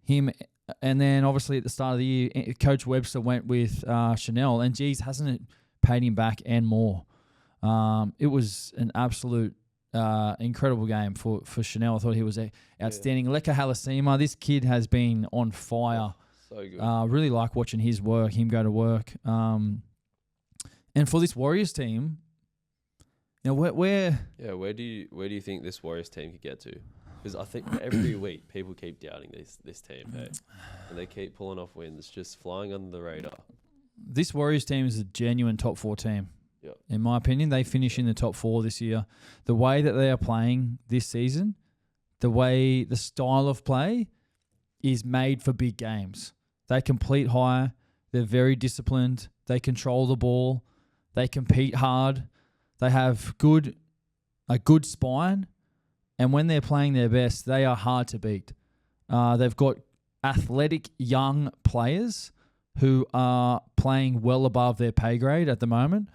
Him, and then obviously at the start of the year, Coach Webster went with Chanel, and geez, hasn't it paid him back and more? It was an absolute incredible game for Chanel. I thought he was outstanding. Yeah. Leka Halasima, this kid has been on fire. So good. Really like watching him go to work. And for this Warriors team, you know, where do you think this Warriors team could get to? Because I think every week people keep doubting this team, hey? And they keep pulling off wins, just flying under the radar. This Warriors team is a genuine top 4 team. Yep. In my opinion, they finish in the top 4 this year. The way that they are playing this season, the style of play is made for big games. They complete high. They're very disciplined. They control the ball. They compete hard. They have a good spine. And when they're playing their best, they are hard to beat. They've got athletic young players who are playing well above their pay grade at the moment.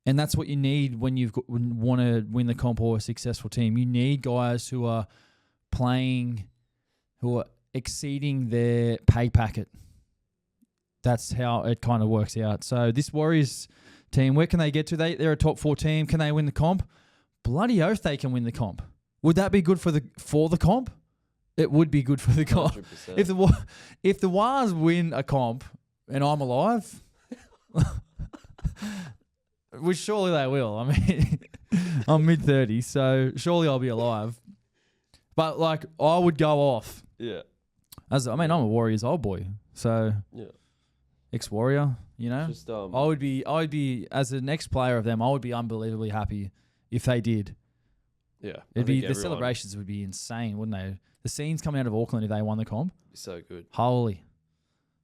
And that's what you need when you want to win the comp or a successful team. You need guys who are playing, who are exceeding their pay packet. That's how it kind of works out. So this Warriors team, where can they get to? They're a top 4 team. Can they win the comp? Bloody oath they can win the comp. Would that be good for the comp? It would be good for the comp. 100%. If the Wars win a comp and I'm alive, which surely they will. I mean, I'm mid-30s, so surely I'll be alive. But like, I would go off. Yeah. I'm a Warriors old boy, so yeah. Ex-Warrior, you know. Just, I would be as an ex-player of them. I would be unbelievably happy if they did. Yeah, The celebrations would be insane, wouldn't they? The scenes coming out of Auckland if they won the comp. So good. Holy.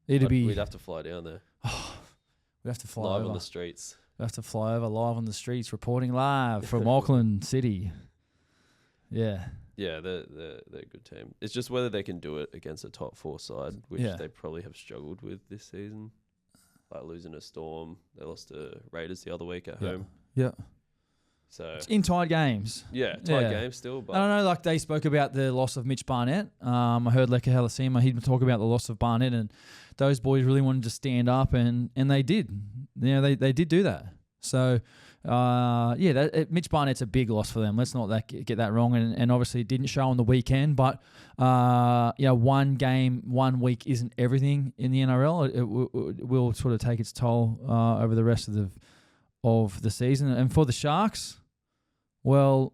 We'd have to fly down there. We'd have to fly live over. on the streets. We have to fly over live on the streets, reporting live from Auckland City. Yeah. Yeah, they're a good team. It's just whether they can do it against a top 4 side, which they probably have struggled with this season. Like losing a Storm. They lost to Raiders the other week at home. Yeah. So it's in tight games. Yeah, tight games still. But I don't know, like they spoke about the loss of Mitch Barnett. I heard Leka Halasima, he'd talk about the loss of Barnett, and those boys really wanted to stand up, and they did. You know, they did do that. So, Mitch Barnett's a big loss for them. Let's not get that wrong. And obviously it didn't show on the weekend, but, one game, 1 week isn't everything in the NRL. It will sort of take its toll over the rest of the season. And for the Sharks, well,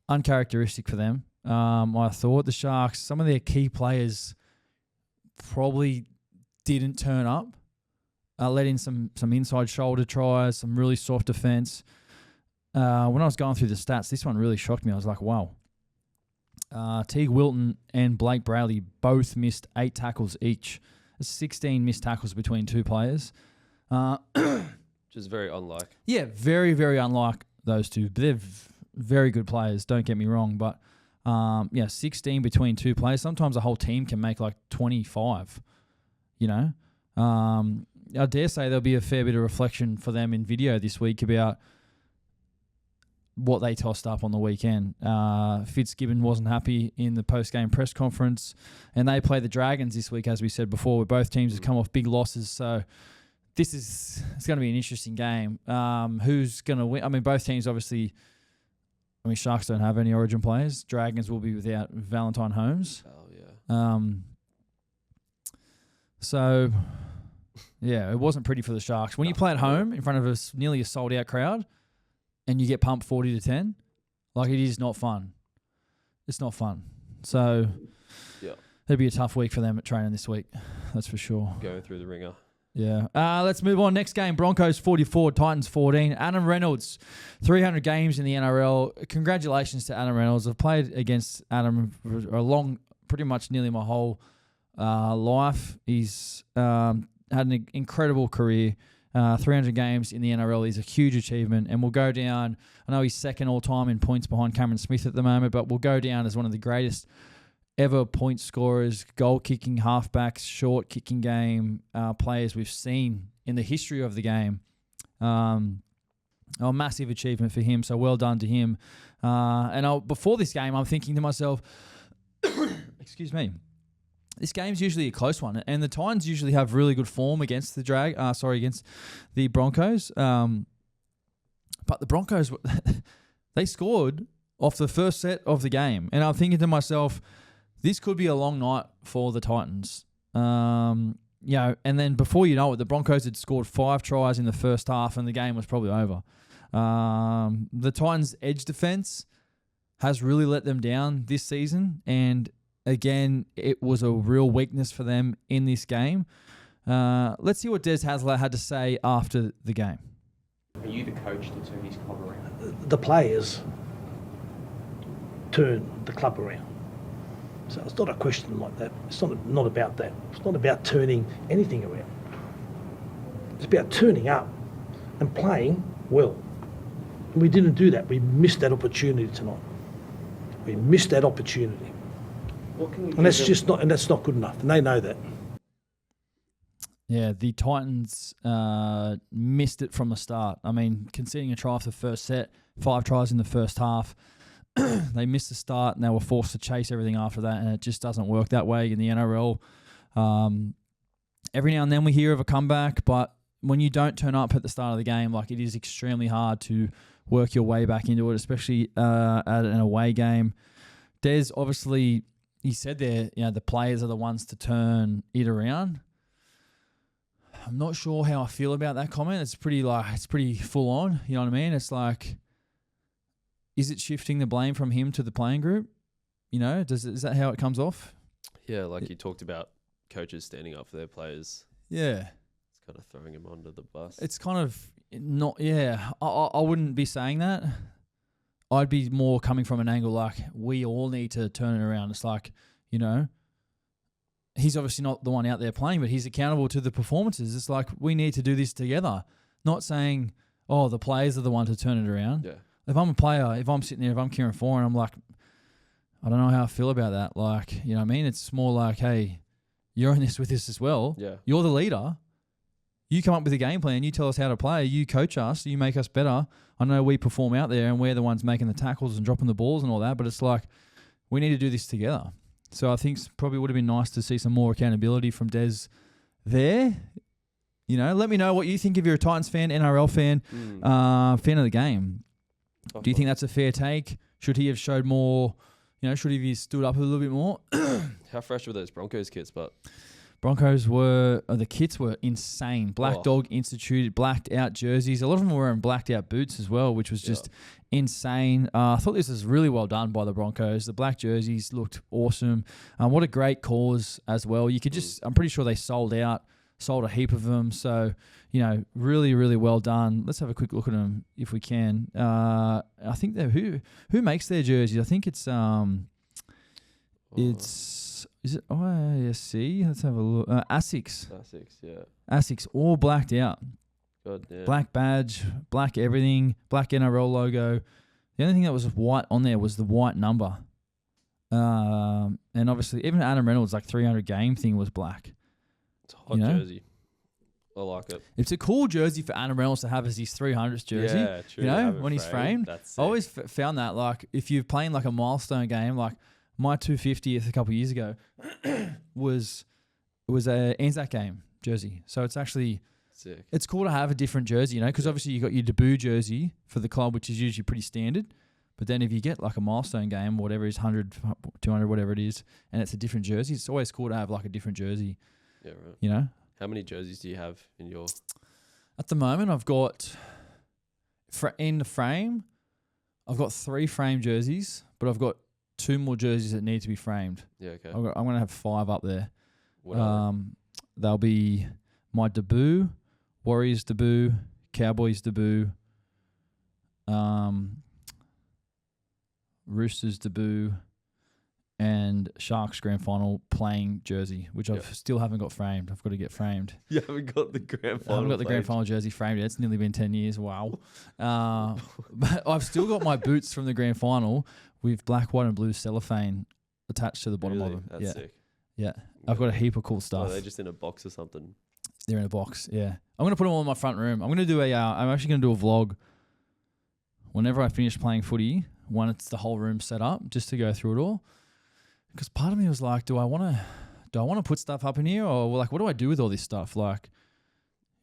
uncharacteristic for them. I thought the Sharks, some of their key players probably didn't turn up. Let in some inside shoulder tries, some really soft defence. When I was going through the stats, this one really shocked me. I was like, wow. Teague Wilton and Blake Brayley both missed 8 tackles each. 16 missed tackles between 2 players. Which is very unlike. Yeah, very, very unlike those two. They're very good players, don't get me wrong. But, 16 between 2 players. Sometimes a whole team can make like 25, you know. I dare say there'll be a fair bit of reflection for them in video this week about what they tossed up on the weekend. Fitzgibbon wasn't happy in the post-game press conference, and they play the Dragons this week, as we said before, where both teams have come off big losses. So it's going to be an interesting game. Who's going to win? I mean, both teams obviously. I mean, Sharks don't have any Origin players. Dragons will be without Valentine Holmes. Oh yeah. So. Yeah, it wasn't pretty for the Sharks. When you play at home in front of nearly a sold-out crowd and you get pumped 40-10, like it is not fun. It's not fun. So it'll be a tough week for them at training this week. That's for sure. Going through the ringer. Yeah. Let's move on. Next game, Broncos 44, Titans 14. Adam Reynolds, 300 games in the NRL. Congratulations to Adam Reynolds. I've played against Adam for pretty much nearly my whole life. He's had an incredible career. 300 games in the NRL is a huge achievement, and will go down. I know he's second all-time in points behind Cameron Smith at the moment, but will go down as one of the greatest ever point scorers, goal-kicking halfbacks, short-kicking game players we've seen in the history of the game. A massive achievement for him, so well done to him. Before this game, I'm thinking to myself, excuse me, this game's usually a close one, and the Titans usually have really good form against against the Broncos. But the Broncos, they scored off the first set of the game, and I'm thinking to myself, this could be a long night for the Titans. And then before you know it, the Broncos had scored 5 tries in the first half, and the game was probably over. The Titans' edge defense has really let them down this season, and again, it was a real weakness for them in this game. Let's see what Des Hasler had to say after the game. Are you the coach to turn his club around? The players turn the club around. So it's not a question like that. It's not about that. It's not about turning anything around. It's about turning up and playing well. And we didn't do that. We missed that opportunity tonight. We missed that opportunity. And that's not good enough, and they know that. Yeah, the Titans missed it from the start. I mean, conceding a try for the first set, 5 tries in the first half. they missed the start and they were forced to chase everything after that, and it just doesn't work that way in the NRL. Every now and then we hear of a comeback, but when you don't turn up at the start of the game, like, it is extremely hard to work your way back into it, especially at an away game. Des, obviously, he said there, the players are the ones to turn it around. I'm not sure how I feel about that comment. It's pretty full on. You know what I mean? It's like, is it shifting the blame from him to the playing group? Is that how it comes off? Yeah, like you talked about coaches standing up for their players. Yeah. It's kind of throwing him under the bus. It's kind of not, yeah. I wouldn't be saying that. I'd be more coming from an angle like, we all need to turn it around. It's like, he's obviously not the one out there playing, but he's accountable to the performances. It's like, we need to do this together. Not saying, the players are the one to turn it around. Yeah. If I'm a player, if I'm sitting there, if I'm Kieran Foran, I'm like, I don't know how I feel about that. Like, you know what I mean? It's more like, hey, you're in this with us as well. Yeah. You're the leader. You come up with a game plan. You tell us how to play. You coach us. You make us better. I know we perform out there and we're the ones making the tackles and dropping the balls and all that, but it's like, we need to do this together. So I think probably would have been nice to see some more accountability from Des there. Let me know what you think if you're a Titans fan, NRL fan, fan of the game. Do you think that's a fair take? Should he have showed more? Should he have stood up a little bit more? How fresh were those Broncos kits? But Broncos the kits were insane. Black Dog Institute, blacked out jerseys. A lot of them were wearing blacked out boots as well, which was just insane. I thought this was really well done by the Broncos. The black jerseys looked awesome. What a great cause as well. You could I'm pretty sure they sold a heap of them. So, really, really well done. Let's have a quick look at them if we can. I think who makes their jerseys? I think it's is it ISC? Let's have a look. Asics. Asics, yeah. Asics, all blacked out. God damn. Black badge, black everything, black NRL logo. The only thing that was white on there was the white number. And obviously, even Adam Reynolds' 300 game thing was black. It's a hot jersey. I like it. It's a cool jersey for Adam Reynolds to have as his 300th jersey. Yeah, true. When he's framed. That's I always found that, if you're playing a milestone game, my 250th a couple of years ago was a Anzac game jersey. So it's actually sick. It's cool to have a different jersey, because obviously you got your debut jersey for the club, which is usually pretty standard. But then if you get a milestone game, whatever is 100, 200, whatever it is, and it's a different jersey, it's always cool to have a different jersey. Yeah, right. How many jerseys do you have in your? At the moment, I've got in the frame, I've got 3 frame jerseys, but I've got 2 more jerseys that need to be framed. Yeah, okay. I'm going to have 5 up there. What they'll be my debut, Warriors debut, Cowboys debut, Roosters debut, and Sharks grand final playing jersey, which I still haven't got framed. I've got to get framed. You haven't got the grand final. I haven't got the grand final jersey framed yet. It's nearly been 10 years. Wow. But I've still got my boots from the grand final with black, white, and blue cellophane attached to the bottom of them. That's sick. Yeah. I've got a heap of cool stuff. Oh, they're just in a box or something. They're in a box, yeah. I'm going to put them all in my front room. I'm going to do I'm actually going to do a vlog whenever I finish playing footy, when it's the whole room set up, just to go through it all. Because part of me was like, do I want to put stuff up in here, or what do I do with all this stuff? I think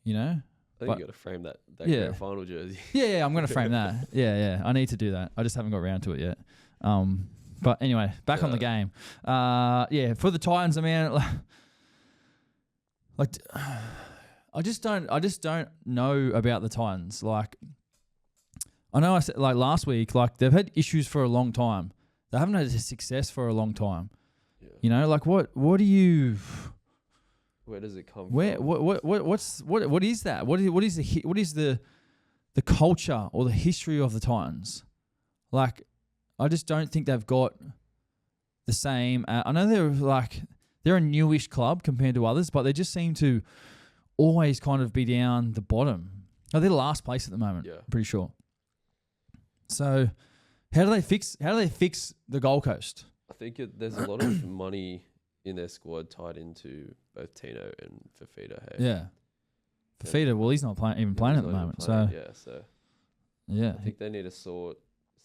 you got to frame that grand final jersey. Yeah, I'm going to frame that. Yeah, I need to do that. I just haven't got around to it yet. But anyway, back on the game. For the Titans, I just don't know about the Titans. I know I said last week, they've had issues for a long time. They haven't had success for a long time. Yeah. What do you? Where does it come from? What is that? What is the culture or the history of the Titans? I just don't think they've got the same. I know they're a newish club compared to others, but they just seem to always kind of be down the bottom. They're last place at the moment. Yeah. I'm pretty sure. So, how do they fix the Gold Coast? I think there's a lot of money in their squad tied into both Tino and Fafita. Hey? Yeah. Fafita, well, he's not playing at the moment. So I think they need to sort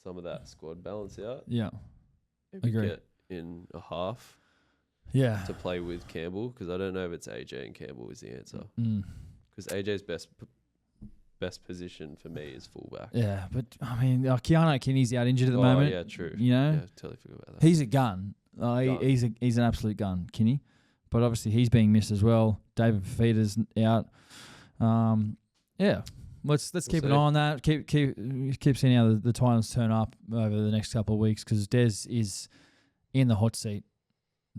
some of that squad balance out. Yeah. Maybe Agree. get in a half Yeah. to play with Campbell, because I don't know if it's AJ and Campbell is the answer. Because AJ's best position for me is fullback. Yeah, but I mean, Keanu Kinney's out injured at the moment. Yeah, true. You know, Yeah, totally forgot about that. he's a gun. He's an absolute gun, Kinney. But obviously he's being missed as well. David Fafita's out. Yeah, let's keep an eye on that. Keep seeing how the Titans turn up over the next couple of weeks, because Des is in the hot seat,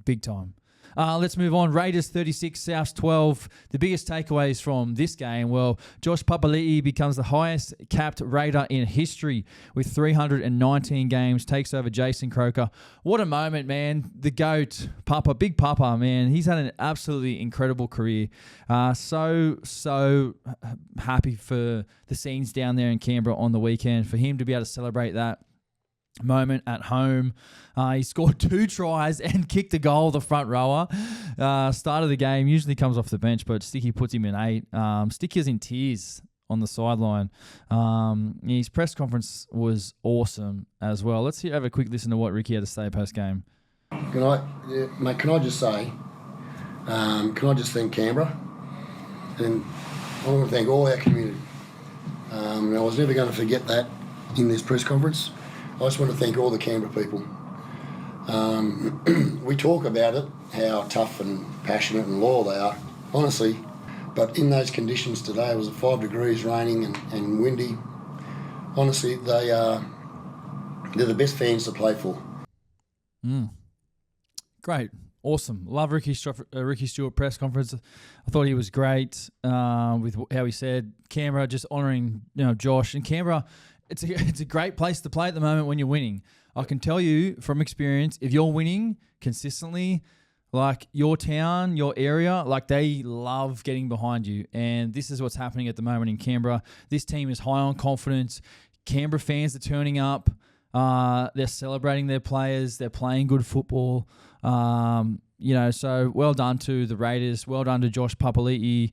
big time. Let's move on. Raiders 36, Souths 12. The biggest takeaways from this game, well, Josh Papali'i becomes the highest capped Raider in history with 319 games, takes over Jason Croker. What a moment, man. The GOAT, Big Papa, man. He's had an absolutely incredible career. So happy for the scenes down there in Canberra on the weekend, for him to be able to celebrate that moment at home. He scored 2 tries and kicked a goal, the front rower. Start of the game, usually comes off the bench, but Sticky puts him in 8. Sticky's in tears on the sideline. His press conference was awesome as well. Let's have a quick listen to what Ricky had to say post-game. Can I just say, can I just thank Canberra? And I want to thank all our community. I was never going to forget that in this press conference. I just want to thank all the Canberra people. We talk about it, how tough and passionate and loyal they are, honestly. But in those conditions today, it was 5 degrees, raining and windy. Honestly, they're the best fans to play for. Great. Awesome. Love Ricky Stewart press conference. I thought he was great with how he said Canberra just honouring Josh. And Canberra, it's a great place to play at the moment when you're winning. I can tell you from experience, if you're winning consistently, like your town, your area, like they love getting behind you. And this is what's happening at the moment in Canberra. This team is high on confidence. Canberra fans are turning up. They're celebrating their players. They're playing good football. So well done to the Raiders. Well done to Josh Papali'i,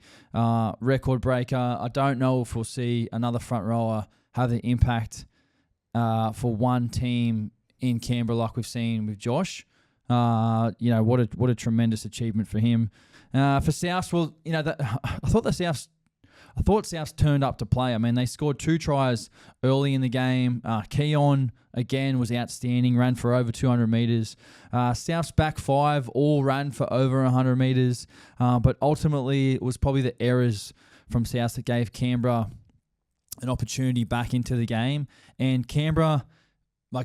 record breaker. I don't know if we'll see another front rower have the impact for one team in Canberra like we've seen with Josh. What a tremendous achievement for him. For Souths, well, I thought Souths turned up to play. I mean, they scored 2 tries early in the game. Keon, again, was outstanding, ran for over 200 metres. Souths back 5 all ran for over 100 metres. But ultimately, it was probably the errors from Souths that gave Canberra an opportunity back into the game. And Canberra,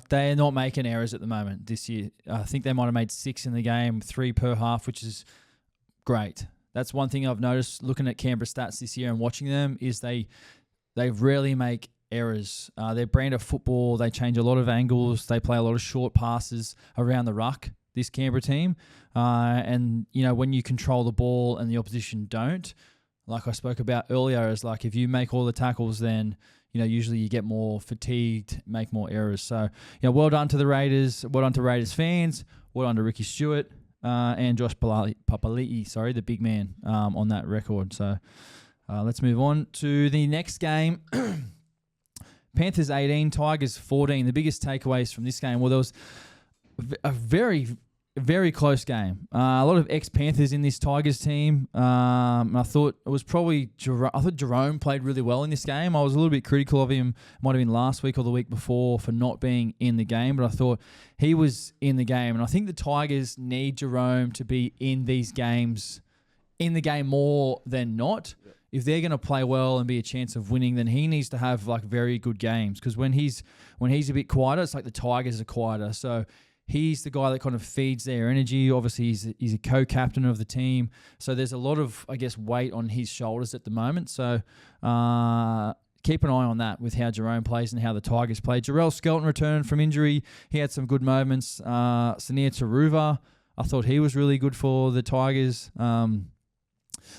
they're not making errors at the moment this year. I think they might have made 6 in the game, 3 per half, which is great. That's one thing I've noticed looking at Canberra stats this year and watching them is they rarely make errors. Their brand of football, they change a lot of angles. They play a lot of short passes around the ruck, this Canberra team. When you control the ball and the opposition don't, like I spoke about earlier, is like if you make all the tackles, then usually you get more fatigued, make more errors. So well done to the Raiders, well done to Raiders fans, well done to Ricky Stewart and Josh Papali'i, the big man on that record. So let's move on to the next game. Panthers 18, Tigers 14. The biggest takeaways from this game, well, there was a very, very close game. A lot of ex-Panthers in this Tigers team. I thought it was probably Jerome played really well in this game. I was a little bit critical of him. Might have been last week or the week before for not being in the game, but I thought he was in the game. And I think the Tigers need Jerome to be in these games, in the game more than not. If they're going to play well and be a chance of winning, then he needs to have very good games. Because when he's a bit quieter, it's like the Tigers are quieter. So he's the guy that kind of feeds their energy. Obviously, he's a co-captain of the team. So there's a lot of, weight on his shoulders at the moment. So keep an eye on that with how Jerome plays and how the Tigers play. Jarrell Skelton returned from injury. He had some good moments. Sanir Taruva, I thought he was really good for the Tigers.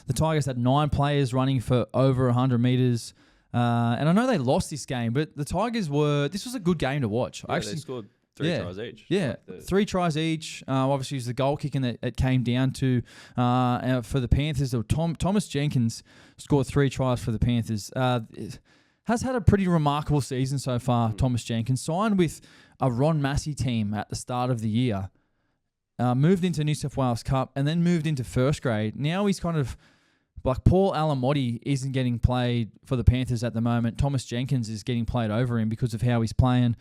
The Tigers had 9 players running for over 100 metres. And I know they lost this game, but the Tigers this was a good game to watch. Yeah, they scored 3 tries each. Yeah, 3 tries each. Obviously, it was the goal kicking that it came down to. For the Panthers, Thomas Jenkins scored 3 tries for the Panthers. Had has had a pretty remarkable season so far, Thomas Jenkins. Signed with a Ron Massey team at the start of the year. Moved into New South Wales Cup and then moved into first grade. Now he's kind of like Paul Alamotti isn't getting played for the Panthers at the moment. Thomas Jenkins is getting played over him because of how he's playing.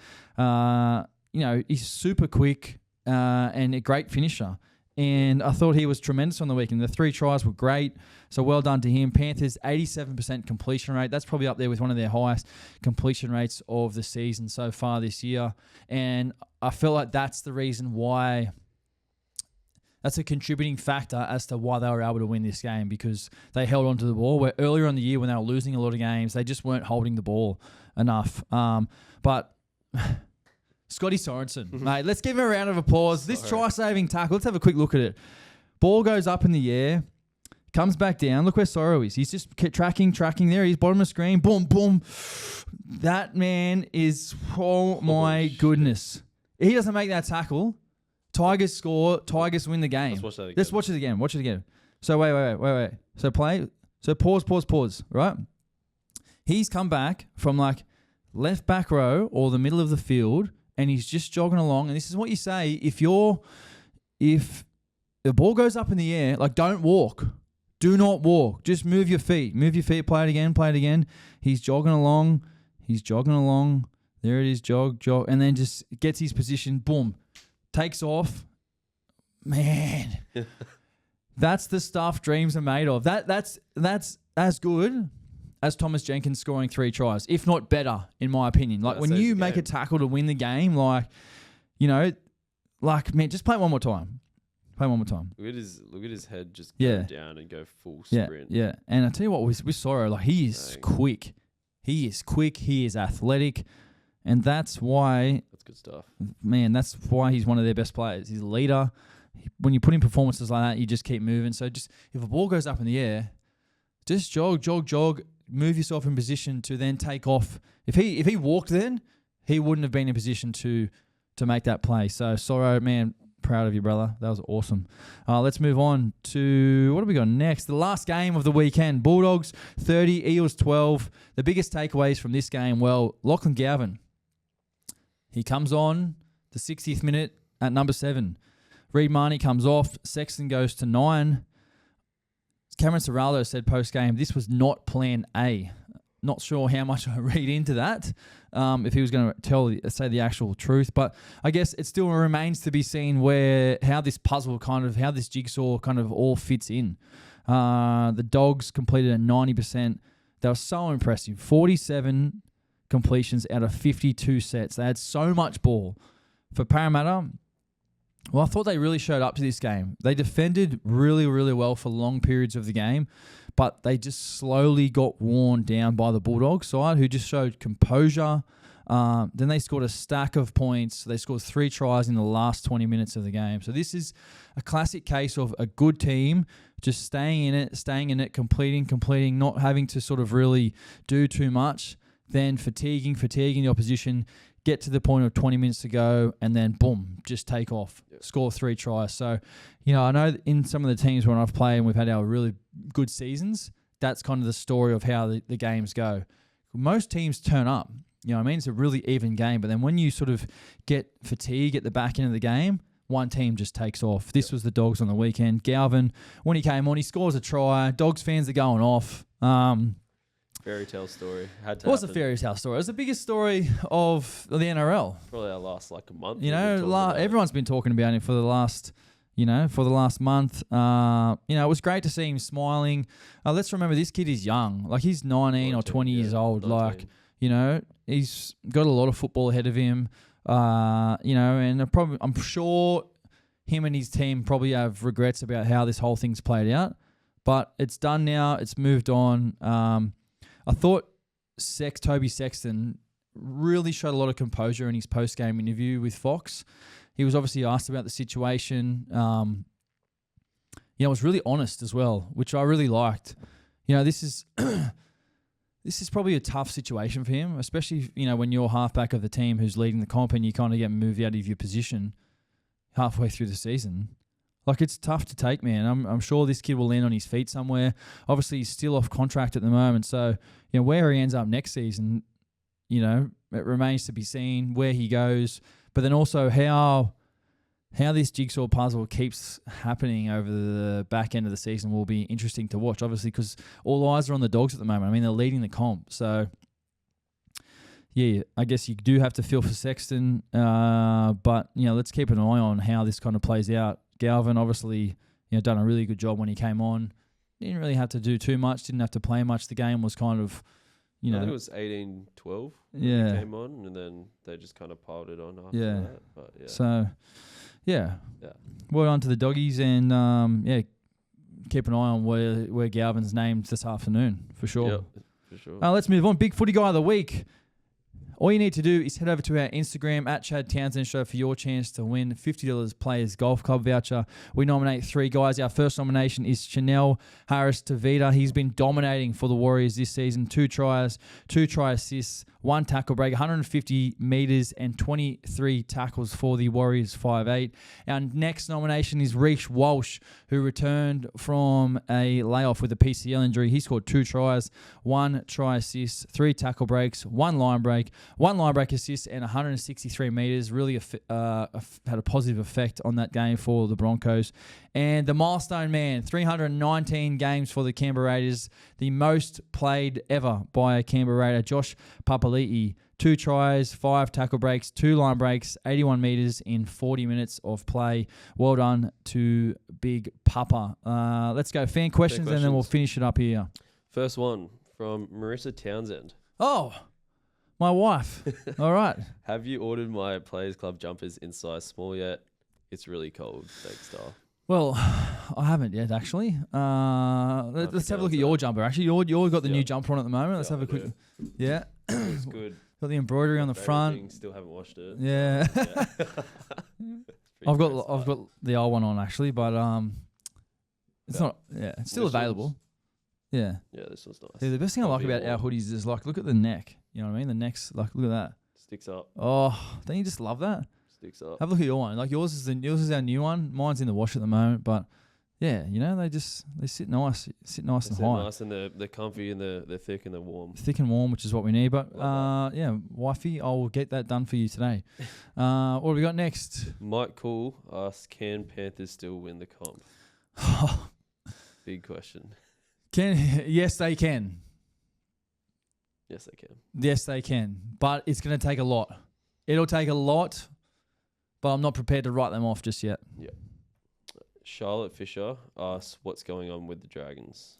He's super quick and a great finisher. And I thought he was tremendous on the weekend. The 3 tries were great, so well done to him. Panthers, 87% completion rate. That's probably up there with one of their highest completion rates of the season so far this year. And I feel like that's the reason why... That's a contributing factor as to why they were able to win this game, because they held onto the ball. Where earlier in the year when they were losing a lot of games, they just weren't holding the ball enough. But Scotty Sorensen, mate, let's give him a round of applause. This try-saving tackle, let's have a quick look at it. Ball goes up in the air, comes back down. Look where Sorrow is. He's just tracking there. He's bottom of the screen. Boom, boom. That man is, oh my goodness. He doesn't make that tackle. Tigers score. Tigers win the game. Let's watch that again. Let's watch it again. Watch it again. So wait. So play. So pause. Right. He's come back from like left back row or the middle of the field, and he's just jogging along. And this is what you say if the ball goes up in the air, like don't walk. Do not walk. Just move your feet. Play it again. He's jogging along. There it is. Jog. And then just gets his position. Boom. Takes off. Man. That's the stuff dreams are made of. That's as good as Thomas Jenkins scoring 3 tries, if not better, in my opinion. Like when you make a tackle to win the game, man, just play it one more time. Look at his head just go down and go full sprint. Yeah. And I tell you what, with Sorrow, like he is quick. He is athletic. And that's why... That's good stuff. Man, that's why he's one of their best players. He's a leader. When you put in performances like that, you just keep moving. So just if a ball goes up in the air, just jog. Move yourself in position to then take off. If he walked then, he wouldn't have been in position to make that play. So Sorrow, man, proud of you, brother. That was awesome. Let's move on to what do we got next? The last game of the weekend. Bulldogs 30, Eels 12. The biggest takeaways from this game, well, Lachlan Gowin. He comes on the 60th minute at number 7. Reid Marnie comes off. Sexton goes to 9. Cameron Serraldo said post-game, this was not plan A. Not sure how much I read into that, if he was going to say the actual truth. But I guess it still remains to be seen how this puzzle how this jigsaw kind of all fits in. The Dogs completed at 90%. They were so impressive. 47 completions out of 52 sets. They had so much ball. For Parramatta, well, I thought they really showed up to this game. They defended really, really well for long periods of the game, but they just slowly got worn down by the Bulldogs side, who just showed composure. Then they scored a stack of points. They scored 3 tries in the last 20 minutes of the game. So this is a classic case of a good team just staying in it, completing, not having to sort of really do too much, then fatiguing the opposition, get to the point of 20 minutes to go, and then boom, just take off, score 3 tries. So, I know in some of the teams when I've played and we've had our really good seasons, that's kind of the story of how the games go. Most teams turn up. It's a really even game, but then when you sort of get fatigue at the back end of the game, one team just takes off. This was the Dogs on the weekend. Galvin, when he came on, he scores a try. Dogs fans are going off. Fairy tale story. It was a fairy tale story. It was the biggest story of the NRL. Probably our last a month. Everyone's been talking about him for the last, month. It was great to see him smiling. Let's remember this kid is young. Like he's 19 or 20 years old. 19. He's got a lot of football ahead of him. And I'm sure him and his team probably have regrets about how this whole thing's played out. But it's done now. It's moved on. I thought Toby Sexton really showed a lot of composure in his post-game interview with Fox. He was obviously asked about the situation. Was really honest as well, which I really liked. This is this is probably a tough situation for him, especially when you're halfback of the team who's leading the comp and you kind of get moved out of your position halfway through the season. Like, it's tough to take, man. I'm sure this kid will land on his feet somewhere. Obviously, he's still off contract at the moment. So, where he ends up next season, it remains to be seen where he goes. But then also how this jigsaw puzzle keeps happening over the back end of the season will be interesting to watch, obviously, because all eyes are on the Dogs at the moment. I mean, they're leading the comp. So, yeah, I guess you do have to feel for Sexton. But, let's keep an eye on how this kind of plays out. Galvin obviously, done a really good job when he came on. Didn't really have to do too much. Didn't have to play much. The game was kind of, I think it was 18-12 when he came on, and then they just kind of piled it on after that. But So, well done to the Doggies, and keep an eye on where Galvin's named this afternoon for sure. Yep, for sure. Let's move on. Big Footy Guy of the Week. All you need to do is head over to our Instagram at Chad Townsend Show for your chance to win $50 Players Golf Club voucher. We nominate 3 guys. Our first nomination is Chanel Harris-Tavita. He's been dominating for the Warriors this season. 2 tries, 2 try assists, 1 tackle break, 150 metres and 23 tackles for the Warriors 5'8". Our next nomination is Reece Walsh, who returned from a layoff with a PCL injury. He scored 2 tries, 1 try assist, 3 tackle breaks, 1 line break, 1 line break assist, and 163 metres. Really had a positive effect on that game for the Broncos. And the milestone man, 319 games for the Canberra Raiders, the most played ever by a Canberra Raider, Josh Papali'i. 2 tries, 5 tackle breaks, 2 line breaks, 81 metres in 40 minutes of play. Well done to Big Papa. Let's go fan questions, and then we'll finish it up here. First one from Marissa Townsend. Oh, my wife. All right. Have you ordered my Players Club jumpers in size small yet? It's really cold. Thanks, Star. Well, I haven't yet, actually. Let's have a look at your jumper. Actually, you've got the new jumper on at the moment. Let's have a quick... Yeah. It's good. Got the embroidery on the front. Still haven't washed it. Yeah. I've got the old one on, actually, but it's not... Yeah, it's still available. Yeah. Yeah, this one's nice. Yeah, the best thing I like about our hoodies is, like, look at the neck. You know what I mean? The neck's, like, look at that. Sticks up. Oh, don't you just love that? Sticks up. Have a look at your one. Like, yours is our new one. Mine's in the wash at the moment, but yeah, they sit nice and high. Nice, and they're comfy, and they're thick and they're warm. Thick and warm, which is what we need. But wifey, I'll get that done for you today. What have we got next? Mike Cool asks, can Panthers still win the comp? Big question. Yes, they can. Yes, they can. Yes, they can. But it's going to take a lot. It'll take a lot, but I'm not prepared to write them off just yet. Yeah. Charlotte Fisher asks, what's going on with the Dragons?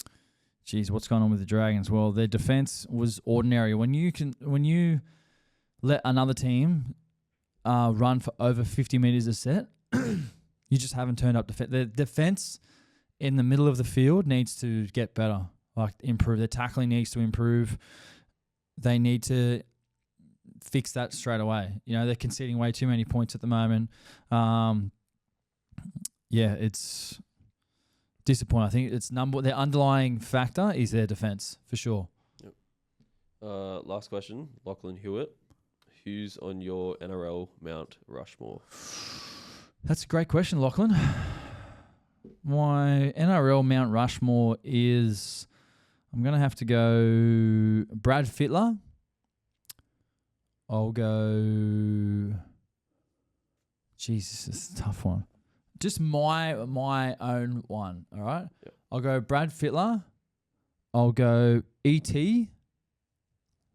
Geez, what's going on with the Dragons? Well, their defense was ordinary. When you let another team run for over 50 meters a set, you just haven't turned up defense. The defense in the middle of the field needs to get better, like improve. Their tackling needs to improve. They need to fix that straight away. They're conceding way too many points at the moment. It's disappointing. I think their underlying factor is their defense for sure. Yep. Last question, Lachlan Hewitt. Who's on your NRL Mount Rushmore? That's a great question, Lachlan. My NRL Mount Rushmore is, I'm going to have to go Brad Fittler. I'll go... Jesus, this is a tough one. Just my own one, all right? Yep. I'll go Brad Fittler. I'll go E.T.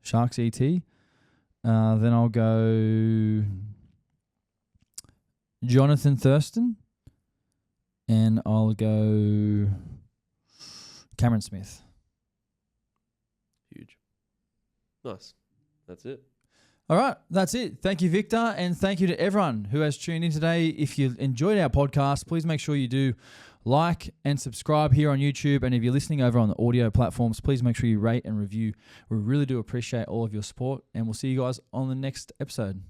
Sharks E.T. Then I'll go Jonathan Thurston. And I'll go Cameron Smith. Huge. Nice. That's it. All right, that's it. Thank you, Victor, and thank you to everyone who has tuned in today. If you enjoyed our podcast, please make sure you do like and subscribe here on YouTube. And if you're listening over on the audio platforms, please make sure you rate and review. We really do appreciate all of your support, and we'll see you guys on the next episode.